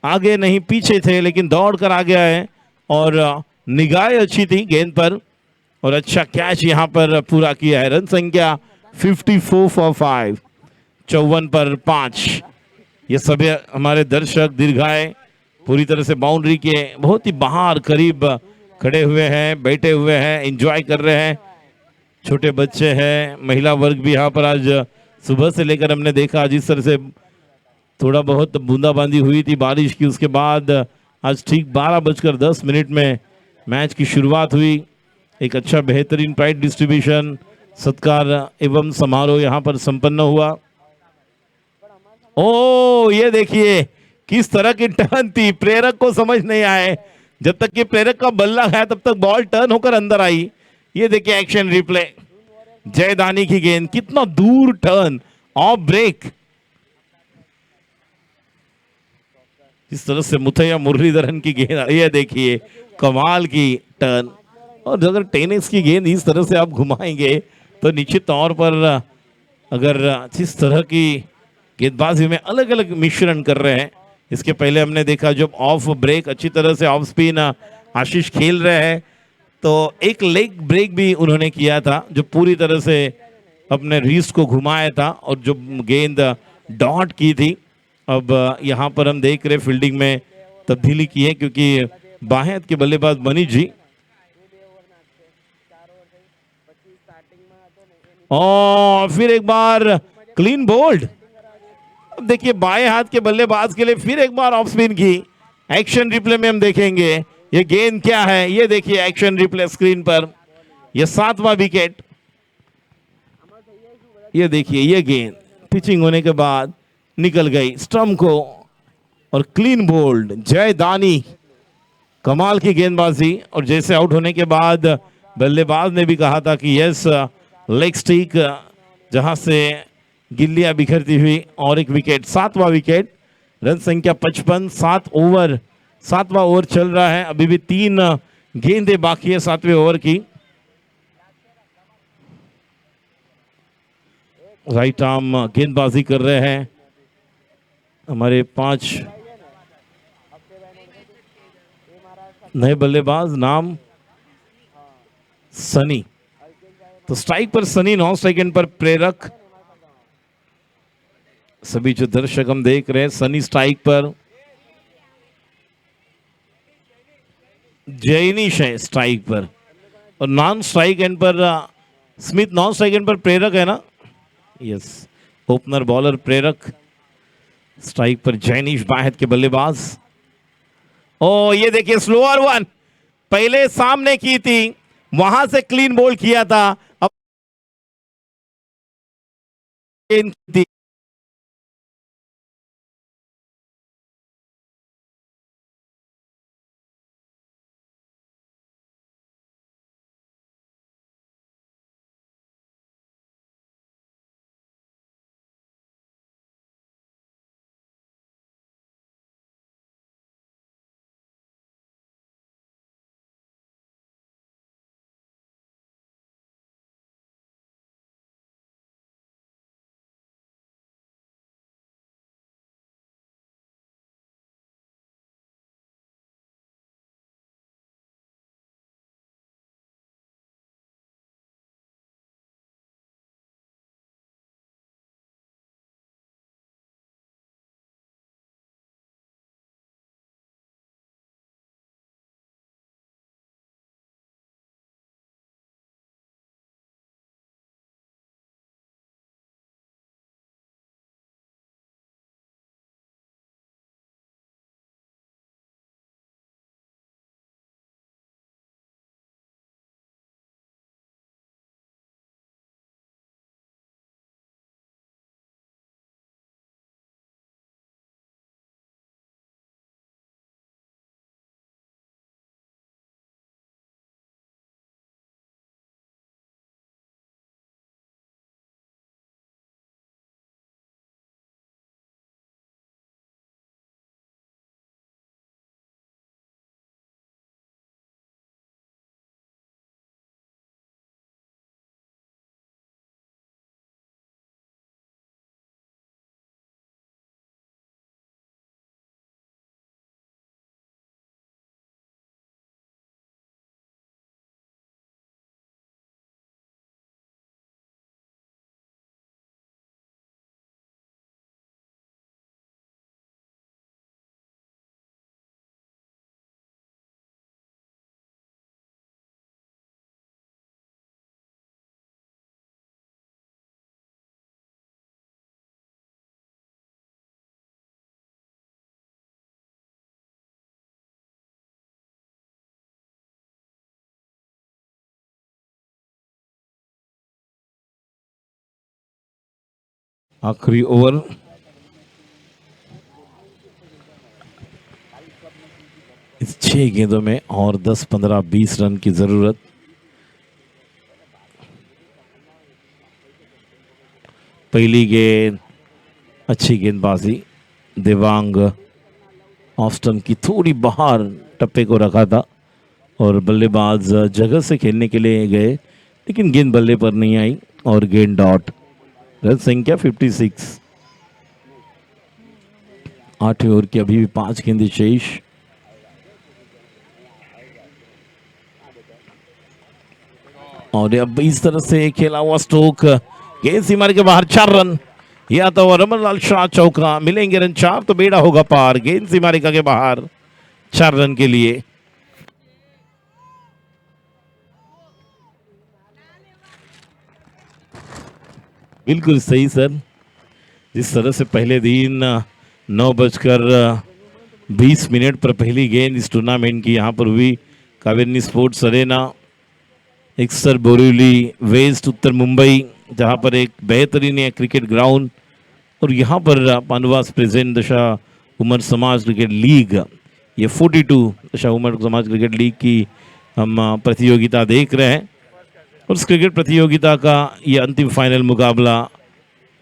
आगे नहीं पीछे थे, लेकिन दौड़ कर आ गया है, और निगाह अच्छी थी गेंद पर, और अच्छा कैच यहां पर पूरा किया है। रन संख्या 54 for 5, 54 पर 5। ये सभी हमारे दर्शक दीर्घाए पूरी तरह से बाउंड्री के बहुत ही बाहर करीब खड़े हुए हैं, बैठे हुए हैं, एंजॉय कर रहे हैं। छोटे बच्चे हैं, महिला वर्ग भी यहाँ पर आज सुबह से लेकर हमने देखा जिस तरह से थोड़ा बहुत बूंदाबांदी हुई थी बारिश की, उसके बाद आज ठीक 12:10 में मैच की शुरुआत हुई। एक अच्छा बेहतरीन प्राइड डिस्ट्रीब्यूशन सत्कार एवं समारोह यहाँ पर संपन्न हुआ। ओ ये देखिए किस तरह की टर्न थी, प्रेरक को समझ नहीं आए। जब तक कि प्रेरक का बल्ला गया तब तक बॉल टर्न होकर अंदर आई। ये देखिए एक्शन रिप्ले, जयदानी की गेंद, कितना दूर टर्न, ऑफ ब्रेक। इस तरह से मुथैया मुरलीधरन की गेंद, ये देखिए कमाल की टर्न। और अगर टेनिस की गेंद इस तरह से आप घुमाएंगे तो निश्चित तौर पर अगर जिस तरह की गेंदबाजी में अलग अलग मिश्रण कर रहे हैं। इसके पहले हमने देखा जब ऑफ ब्रेक अच्छी तरह से ऑफ स्पिन आशीष खेल रहे हैं, तो एक लेग ब्रेक भी उन्होंने किया था जो पूरी तरह से अपने रिस्ट को घुमाया था और जो गेंद डॉट की थी। अब यहाँ पर हम देख रहे फील्डिंग में तब्दीली की है क्योंकि बाएं हाथ के बल्लेबाज मनीष जी। और फिर एक बार क्लीन बोल्ड। अब देखिए बाएं हाथ के बल्लेबाज के लिए फिर एक बार ऑफ स्पिन की। एक्शन रिप्ले में हम देखेंगे ये गेंद क्या है। ये देखिए एक्शन रिप्ले स्क्रीन पर, ये 7वां विकेट। ये देखिए ये गेंद पिचिंग होने के बाद निकल गई स्टंप को और क्लीन बोल्ड। जय दानी, कमाल की गेंदबाजी। और जैसे आउट होने के बाद बल्लेबाज ने भी कहा था कि यस लेग स्टिक, जहां से गिल्लियां बिखरती हुई। और एक विकेट, 7वां विकेट। रन संख्या 55, 7वां ओवर चल रहा है। अभी भी 3 गेंदें बाकी है 7वें ओवर की। राइट आर्म गेंदबाजी कर रहे हैं हमारे 5 नए बल्लेबाज। नाम सनी। तो स्ट्राइक पर सनी, नॉन स्ट्राइक एंड पर प्रेरक। सभी जो दर्शक हम देख रहे हैं, सनी स्ट्राइक पर, जैनिश है स्ट्राइक पर, और नॉन स्ट्राइक एंड पर स्मिथ। नॉन स्ट्राइक एंड पर प्रेरक है ना, यस। ओपनर बॉलर प्रेरक, स्ट्राइक पर जैनिश बाएं हाथ के बल्लेबाज। ओ ये देखिए स्लोअर वन, पहले सामने की थी, वहां से क्लीन बोल किया था। अब थी। आखिरी ओवर। इस 6 गेंदों में और 10, 15, 20 रन की जरूरत। पहली गेंद अच्छी गेंदबाजी, देवांग ऑस्टन की थोड़ी बाहर टप्पे को रखा था और बल्लेबाज जगह से खेलने के लिए गए, लेकिन गेंद बल्ले पर नहीं आई और गेंद डॉट। रन संख्या 56। 8वें ओवर की अभी भी 5 गेंदें शेष। और अब इस तरह से खेला हुआ स्ट्रोक, गेंद सीमा के बाहर, 4 रन। या तो रमन लाल शाह चौका, मिलेंगे रन 4 तो बेड़ा होगा पार। गेंद सीमा के बाहर 4 रन के लिए। बिल्कुल सही सर। जिस तरह से पहले दिन 9:20 पर पहली गेंद इस टूर्नामेंट की यहाँ पर हुई Kaveri sports arena, Eksar Borivali west उत्तर मुंबई, जहाँ पर एक बेहतरीन है क्रिकेट ग्राउंड। और यहाँ पर पांडवास प्रेजेंट दशा उमर समाज क्रिकेट लीग, ये 42 दशा उमर समाज क्रिकेट लीग की हम प्रतियोगिता देख रहे हैं। और उस क्रिकेट प्रतियोगिता का ये अंतिम फाइनल मुकाबला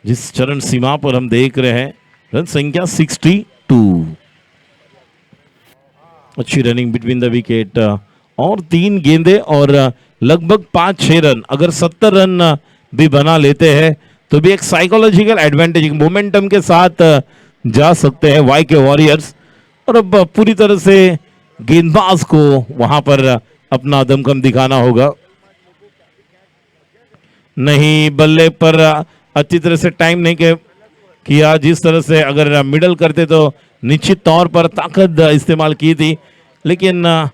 जिस चरण सीमा पर हम देख रहे हैं, रन संख्या 62, अच्छी रनिंग बिटवीन द विकेट और 3 गेंदे और लगभग 5-6 रन। अगर 70 रन भी बना लेते हैं तो भी एक साइकोलॉजिकल एडवांटेज, मोमेंटम के साथ जा सकते हैं वाई के वॉरियर्स। और अब पूरी तरह से गेंदबाज को वहां पर अपना दमखम दिखाना होगा। नहीं, बल्ले पर अच्छी तरह से टाइम नहीं किया। जिस तरह से अगर मिडल करते तो निश्चित तौर पर ताकत इस्तेमाल की थी, लेकिन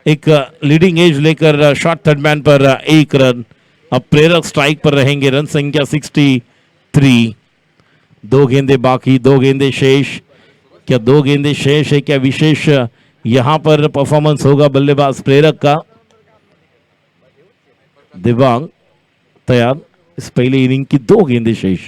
एक लीडिंग एज लेकर शॉर्ट थर्ड मैन पर 1 रन। अब प्रेरक स्ट्राइक पर रहेंगे, रन संख्या 63, 2 गेंदे बाकी, 2 गेंदे शेष। क्या 2 गेंदे शेष है? क्या विशेष यहां पर परफॉर्मेंस होगा बल्लेबाज प्रेरक का? दिव्यांग तैयार, इस पहले इनिंग की 2 गेंदे शेष।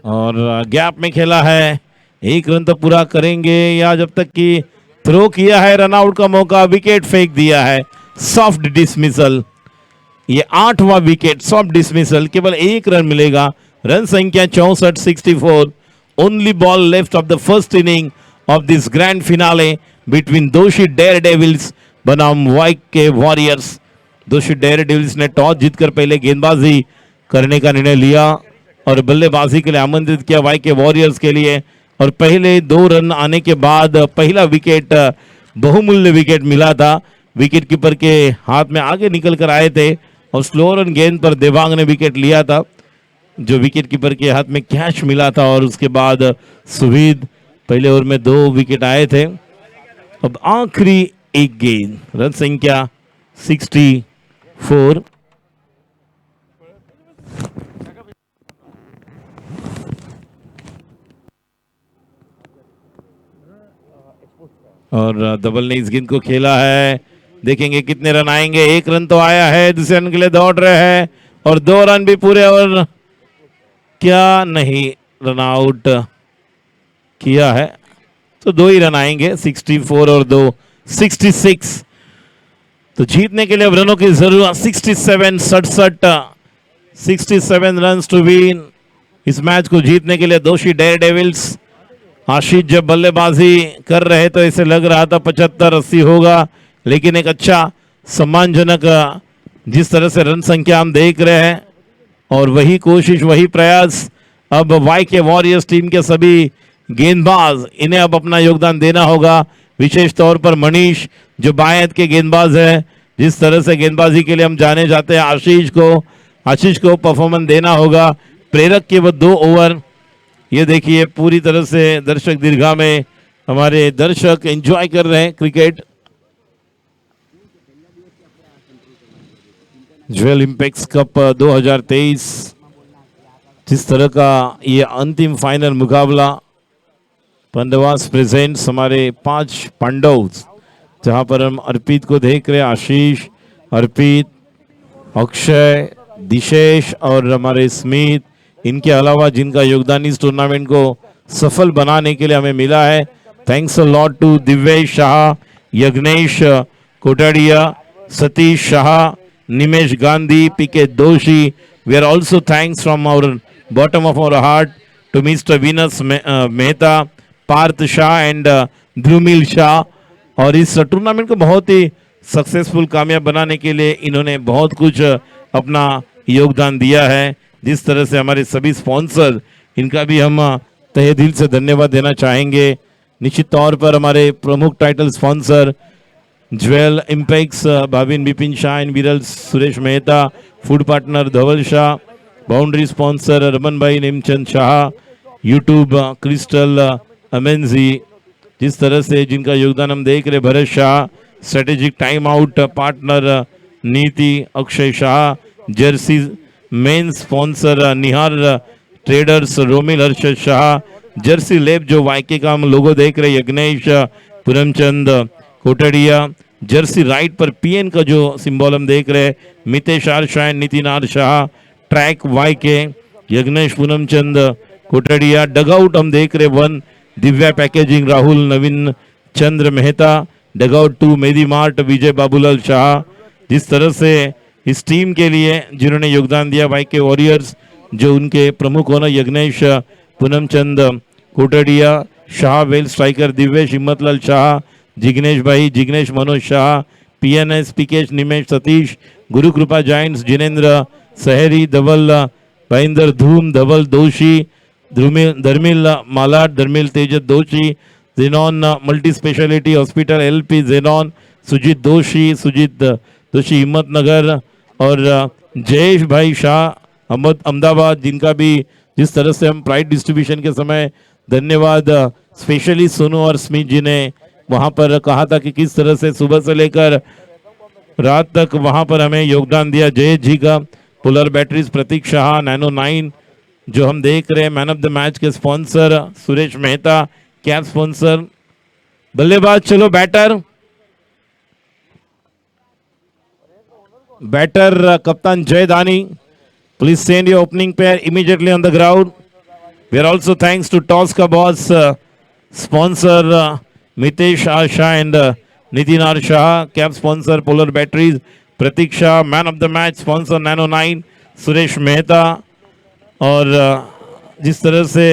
और गैप में खेला है, 1 रन तो पूरा करेंगे या जब तक कि थ्रो किया है, रन आउट का मौका, विकेट फेंक दिया है, सॉफ्ट डिसमिसल। ये 8वां विकेट, सॉफ्ट डिसमिसल, केवल 1 रन मिलेगा। रन संख्या 64, 64। Only ball left of the first inning of this grand finale between दोषी डेयर डेविल्स बनाम वाई के वॉरियर्स। दोषी डेयर डेविल्स ने टॉस जीतकर पहले गेंदबाजी करने का निर्णय लिया और बल्लेबाजी के लिए आमंत्रित किया वाई के वॉरियर्स के लिए। और पहले 2 रन आने के बाद पहला विकेट बहुमूल्य विकेट मिला था, विकेट कीपर के हाथ में आगे निकल कर आए थे और स्लो रन गेंद पर देवांग ने विकेट लिया था, जो विकेट कीपर के हाथ में कैच मिला था। और उसके बाद सुहीद पहले ओवर में 2 विकेट आए थे। अब आखिरी 1 गेंद, रन संख्या 64। और डबल ने इस गेंद को खेला है, देखेंगे कितने रन आएंगे। 1 रन तो आया है, दूसरे रन के लिए दौड़ रहे हैं और 2 रन भी पूरे। और क्या नहीं, रन आउट किया है तो 2 ही रन आएंगे, 64 और 2 66। तो जीतने के लिए अब रनों की जरूरत, 67 रन टू विन। इस मैच को जीतने के लिए दोषी डेयर डेविल्स। आशीष जब बल्लेबाजी कर रहे तो ऐसे लग रहा था 75-80 होगा, लेकिन एक अच्छा सम्मानजनक जिस तरह से रन संख्या हम देख रहे हैं और वही कोशिश, वही प्रयास अब वाई के वॉरियर्स टीम के सभी गेंदबाज, इन्हें अब अपना योगदान देना होगा। विशेष तौर पर मनीष जो बाएं के गेंदबाज है, जिस तरह से गेंदबाजी के लिए हम जाने जाते हैं, आशीष को परफॉर्मेंस देना होगा। प्रेरक के वो 2 ओवर, ये देखिए पूरी तरह से दर्शक दीर्घा में हमारे दर्शक एंजॉय कर रहे हैं क्रिकेट। ज्वेल इंपैक्ट कप 2023, जिस तरह का ये अंतिम फाइनल मुकाबला, पांडवास प्रेजेंट्स हमारे 5 पांडव्स, जहां पर हम अर्पित को देख रहे हैं, आशीष, अर्पित, अक्षय, दिशेश और हमारे स्मित, इनके अलावा जिनका योगदान इस टूर्नामेंट को सफल बनाने के लिए हमें मिला है। Thanks a lot to Divyesh Shah, Yagnesh Kotadiya, Satish Shah, Nimesh Gandhi, PK Doshi. We are also thanks from our bottom of our heart to Mr Venus Mehta, Parth Shah and Dhrumil Shah. और इस टूर्नामेंट को बहुत ही सक्सेसफुल कामयाब बनाने के लिए इन्होंने बहुत कुछ अपना योगदान दिया है। जिस तरह से हमारे सभी स्पॉन्सर, इनका भी हम तहे दिल से धन्यवाद देना चाहेंगे। निश्चित तौर पर हमारे प्रमुख title sponsor Jewel Impex, Bhavin Bipin Shah and Viral Suresh Mehta, food partner Dhaval Shah, boundary sponsor Raman bhai Nemchand Shah, YouTube Crystal अमेंजी, जिस तरह से जिनका योगदान हम देख रहे, Bharat Shah, strategic time out partner Niti Akshay Shah, jersey main sponsor Nihar traders Romil Harshad Shah, jersey लेब जो वाईके का हम लोगो देख रहे यज्ञेश पूरमचंद कोटड़िया, जर्सी राइट पर पीएन का जो सिंबल हम देख रहे Mitesh R Shah, Nitin R Shah, track YK Yagnesh Poonamchand Kotadiya, dugout हम देख रहे 1 Divya packaging Rahul Naveen Chandra Mehta, dugout 2 Medi Mart Vijay Babulal Shah. जिस तरह से इस टीम के लिए जिन्होंने योगदान दिया वाईके वॉरियर्स, जो उनके प्रमुख होना यज्ञेश पूनमचंद कोटड़िया, शाह वेल स्ट्राइकर दिव्येश हिम्मतलाल शाह, जिग्नेश भाई जिग्नेश मनोज शाह, पीएनएस पीकेश निमेश सतीश, गुरुकृपा जाइंट्स जिनेन्द्र सहरी, धवल भाईंदर धूम, धवल दोषी, धर्मिल मालाड, धर्मिल तेजत दोषी, जेनॉन मल्टी स्पेशलिटी हॉस्पिटल एलपी जेनॉन, सुजीत दोषी हिम्मतनगर, और जयेश भाई शाह अहमदाबाद, जिनका भी जिस तरह से हम प्राइड डिस्ट्रीब्यूशन के समय धन्यवाद स्पेशली सोनू और स्मित जी ने वहां पर कहा था कि किस तरह से सुबह से लेकर रात तक वहां पर हमें योगदान दिया। जय जी का पोलर बैटरीज, प्रतीक शाह, नैनो 9 जो हम देख रहे हैं, मैन ऑफ द मैच के sponsor Suresh Mehta, cap sponsor, बल्लेबाज चलो बैटर कप्तान जय दानी, please send your opening pair immediately on the ground. We are also thanks to Toss Ka Boss sponsor Mitesh R Shah and Nitin R Shah, cap sponsor Polar Batteries, Pratik Shah, man of the match sponsor Nano 9, Suresh Mehta, और जिस तरह से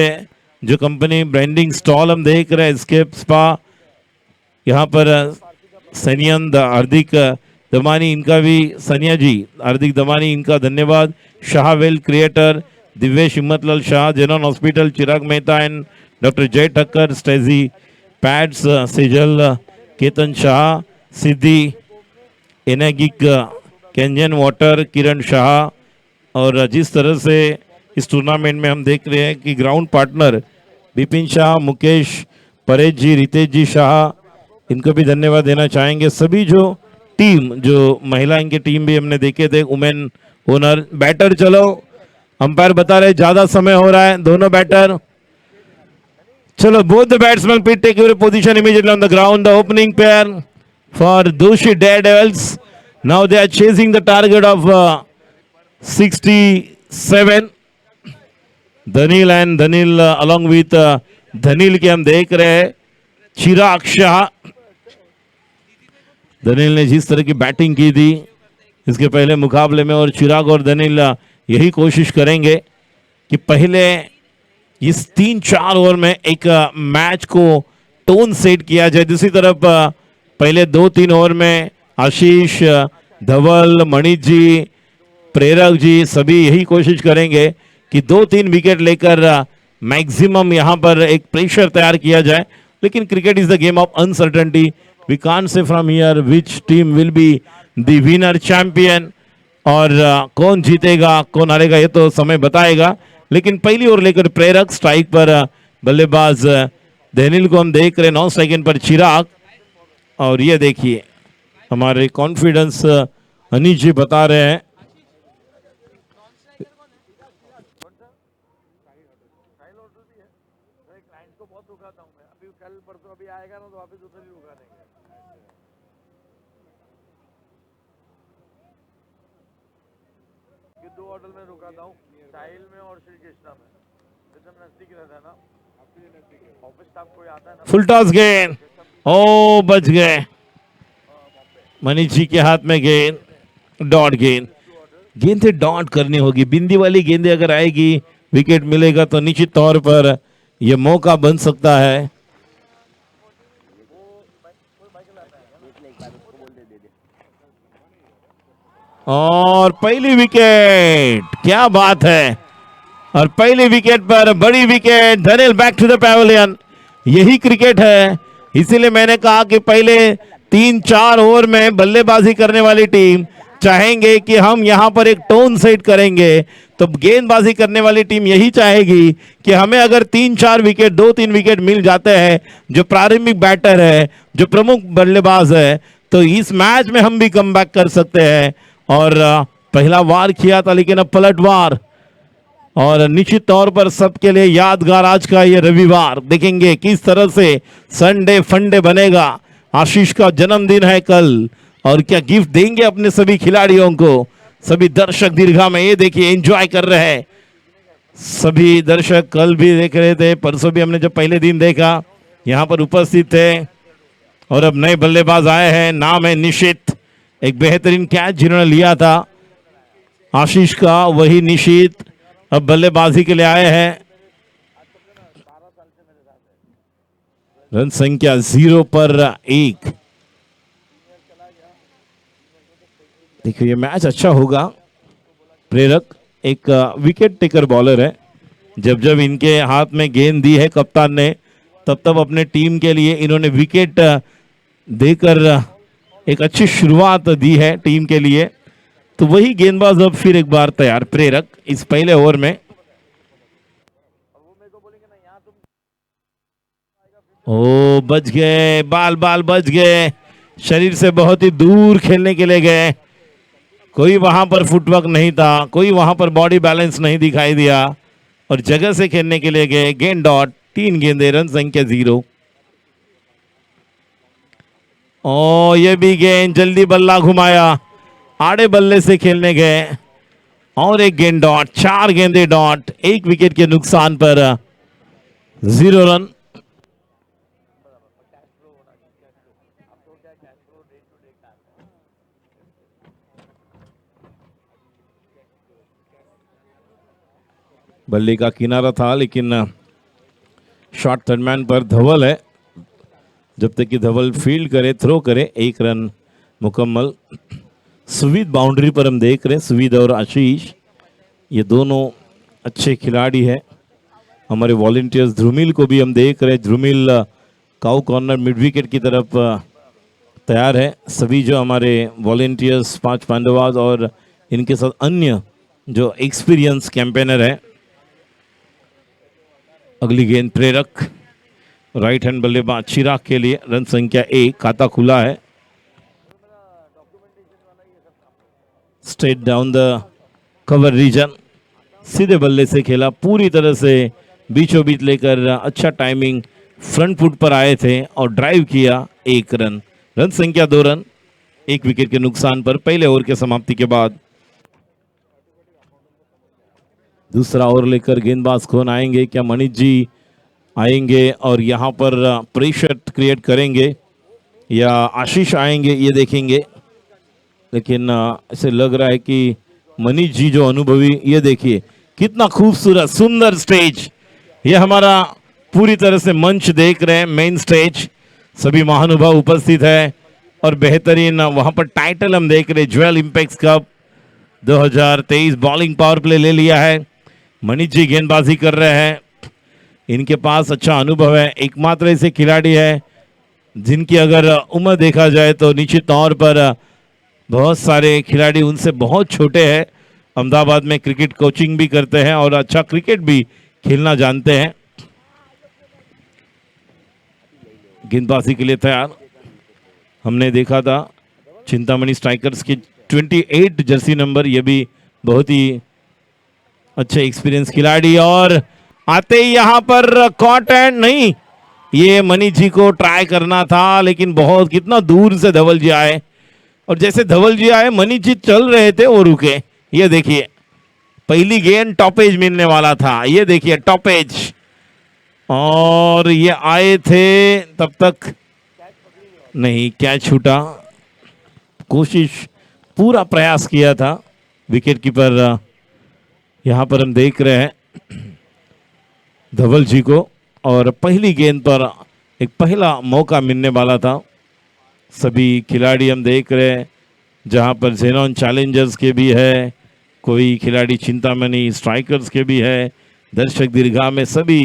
जो company branding stall हम देख रहे हैं escape spa, यहाँ पर सनियन हार्दिक दमानी, इनका भी सनिया जी हार्दिक दमानी, इनका धन्यवाद। शाहवेल creator Divyesh Himmatlal Shah, Xenon hospital Chirag Mehta and doctor Jay Thakkar, स्टेजी पैड्स सेजल केतन शाह, सिद्धि एनेगिक कैंजन वाटर किरण शाह। और जिस तरह से इस टूर्नामेंट में हम देख रहे हैं कि ग्राउंड पार्टनर विपिन शाह, मुकेश परेश जी, रितेश जी शाह, इनको भी धन्यवाद देना चाहेंगे। सभी जो टीम, जो महिला इनके टीम भी हमने देखे थे, वुमेन ओनर। बैटर चलो, अंपायर बता रहे ज्यादा समय हो रहा है, दोनों बैटर चलो। Both the batsman please take your position immediately on the ground. The opening pair for Doshi Daredevils, now they are chasing the target of 67। Dhanil and Dhanil along with Dhanil के हम देख रहे हैं चिराग शाह। धनील ने जिस तरह की बैटिंग की थी इसके पहले मुकाबले में, और चिराग और धनील यही कोशिश करेंगे कि पहले इस 3-4 ओवर में एक मैच को टोन सेट किया जाए। दूसरी तरफ पहले 2-3 ओवर में आशीष, धवल, मणि जी, प्रेरक जी सभी यही कोशिश करेंगे कि 2-3 विकेट लेकर मैक्सिमम यहां पर एक प्रेशर तैयार किया जाए। लेकिन cricket is the game of uncertainty, we can't say from here which team will be the winner champion, और कौन जीतेगा कौन हारेगा ये तो समय बताएगा। लेकिन पहली ओवर लेकर प्रेरक, स्ट्राइक पर बल्लेबाज धनील को हम देख रहे, 9 सेकंड पर चिराग। और ये देखिए हमारे कॉन्फिडेंस अनिश जी बता रहे हैं, फुल टॉस गेंद, ओ बच गए, मनीष जी के हाथ में गेंद, डॉट गेंद। गेंद से डॉट करनी होगी, बिंदी वाली गेंदें अगर आएगी विकेट मिलेगा तो निश्चित तौर पर यह मौका बन सकता है। और पहली विकेट, क्या बात है, और पहली विकेट पर बड़ी wicket, Dhanil back to the pavilion. यही क्रिकेट है, इसीलिए मैंने कहा कि पहले 3-4 ओवर में बल्लेबाजी करने वाली टीम चाहेंगे कि हम यहां पर एक टोन सेट करेंगे, तो गेंदबाजी करने वाली टीम यही चाहेगी कि हमें अगर 3-4 विकेट, 2-3 विकेट मिल जाते हैं, जो प्रारंभिक बैटर है, जो प्रमुख बल्लेबाज है, तो इस मैच में हम भी कमबैक कर सकते हैं। और पहला वार किया था लेकिन अब पलटवार, और निश्चित तौर पर सबके लिए यादगार आज का ये रविवार। देखेंगे किस तरह से संडे फंडे बनेगा। आशीष का जन्मदिन है कल, और क्या गिफ्ट देंगे अपने सभी खिलाड़ियों को। सभी दर्शक दीर्घा में ये देखिए एंजॉय कर रहे हैं। सभी दर्शक कल भी देख रहे थे, परसों भी हमने जब पहले दिन देखा यहाँ पर उपस्थित थे। और अब नए बल्लेबाज आए हैं, नाम है निशित। एक बेहतरीन कैच जिन्होंने लिया था आशीष का, वही निशित अब बल्लेबाजी के लिए आए हैं। रन संख्या 0 पर 1। देखिए ये मैच अच्छा होगा। प्रेरक एक विकेट टेकर बॉलर है। जब जब इनके हाथ में गेंद दी है कप्तान ने, तब तब अपने टीम के लिए इन्होंने विकेट देकर एक अच्छी शुरुआत दी है टीम के लिए। तो वही गेंदबाज अब फिर एक बार तैयार। प्रेरक इस पहले ओवर में, ओ बच गए, बाल बाल बच गए। शरीर से बहुत ही दूर खेलने के लिए गए। कोई वहां पर फुटवर्क नहीं था, कोई वहां पर बॉडी बैलेंस नहीं दिखाई दिया, और जगह से खेलने के लिए गए। गेंद डॉट, 3 गेंदे, रन संख्या 0। ओ ये भी गेंद, जल्दी बल्ला घुमाया, आड़े बल्ले से खेलने गए, और एक गेंद डॉट। 4 गेंदे डॉट, 1 विकेट के नुकसान पर 0 रन। बल्ले का किनारा था, लेकिन शॉट थर्डमैन पर धवल है। जब तक कि धवल फील्ड करे, थ्रो करे, 1 रन मुकम्मल। सुविद बाउंड्री पर हम देख रहे हैं, सुविद और आशीष ये दोनों अच्छे खिलाड़ी हैं। हमारे वॉलंटियर्स ध्रुमिल को भी हम देख रहे हैं। Dhrumil cow corner mid wicket की तरफ तैयार है। सभी जो हमारे वॉलंटियर्स 5 पांडवाज और इनके साथ अन्य जो एक्सपीरियंस कैंपेनर है। अगली गेंद प्रेरक, राइट हैंड बल्लेबाज चिराग के लिए। रन संख्या 1, खाता खुला है। Straight down the cover region, सीधे बल्ले से खेला, पूरी तरह से बीचों बीच लेकर अच्छा टाइमिंग, फ्रंट फुट पर आए थे और ड्राइव किया। 1 रन, रन संख्या 2 रन, 1 विकेट के नुकसान पर पहले ओवर के समाप्ति के बाद। दूसरा ओवर लेकर गेंदबाज कौन आएंगे? क्या मनीष जी आएंगे और यहाँ पर प्रेशर क्रिएट करेंगे, या आशीष आएंगे, ये देखेंगे। लेकिन ऐसे लग रहा है कि मनीष जी जो अनुभवी, ये देखिए कितना खूबसूरत सुंदर स्टेज। ये हमारा पूरी तरह से मंच देख रहे हैं, मेन स्टेज। सभी महानुभाव उपस्थित है और बेहतरीन वहाँ पर टाइटल हम देख रहे हैं। Jewel Impex Cup 2023 bowling power play ले लिया है। मनीष जी गेंदबाजी कर रहे हैं। इनके पास अच्छा अनुभव है। एकमात्र ऐसे खिलाड़ी है जिनकी अगर उम्र देखा जाए तो निश्चित तौर पर बहुत सारे खिलाड़ी उनसे बहुत छोटे हैं। अहमदाबाद में क्रिकेट कोचिंग भी करते हैं और अच्छा क्रिकेट भी खेलना जानते हैं। गेंदबाजी के लिए तैयार। हमने देखा था चिंतामणि स्ट्राइकर्स की 28 जर्सी नंबर, ये भी बहुत ही अच्छे एक्सपीरियंस खिलाड़ी। और आते ही यहाँ पर कॉट एंड नहीं, ये मनीष जी को ट्राई करना था, लेकिन बहुत कितना दूर से धवल जी आए, और जैसे धवल जी आए मनीष जी चल रहे थे वो रुके। ये देखिए पहली गेंद टॉपेज मिलने वाला था, ये देखिए टॉपेज, और ये आए थे तब तक नहीं, कैच छूटा। कोशिश, पूरा प्रयास किया था विकेट कीपर। यहाँ पर हम देख रहे हैं धवल जी को, और पहली गेंद पर एक पहला मौका मिलने वाला था। सभी खिलाड़ी हम देख रहे हैं, जहाँ पर जेनॉन चैलेंजर्स के भी है, कोई खिलाड़ी चिंतामणि स्ट्राइकर्स के भी है। दर्शक दीर्घा में सभी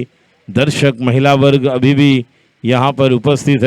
दर्शक महिला वर्ग अभी भी यहाँ पर उपस्थित है।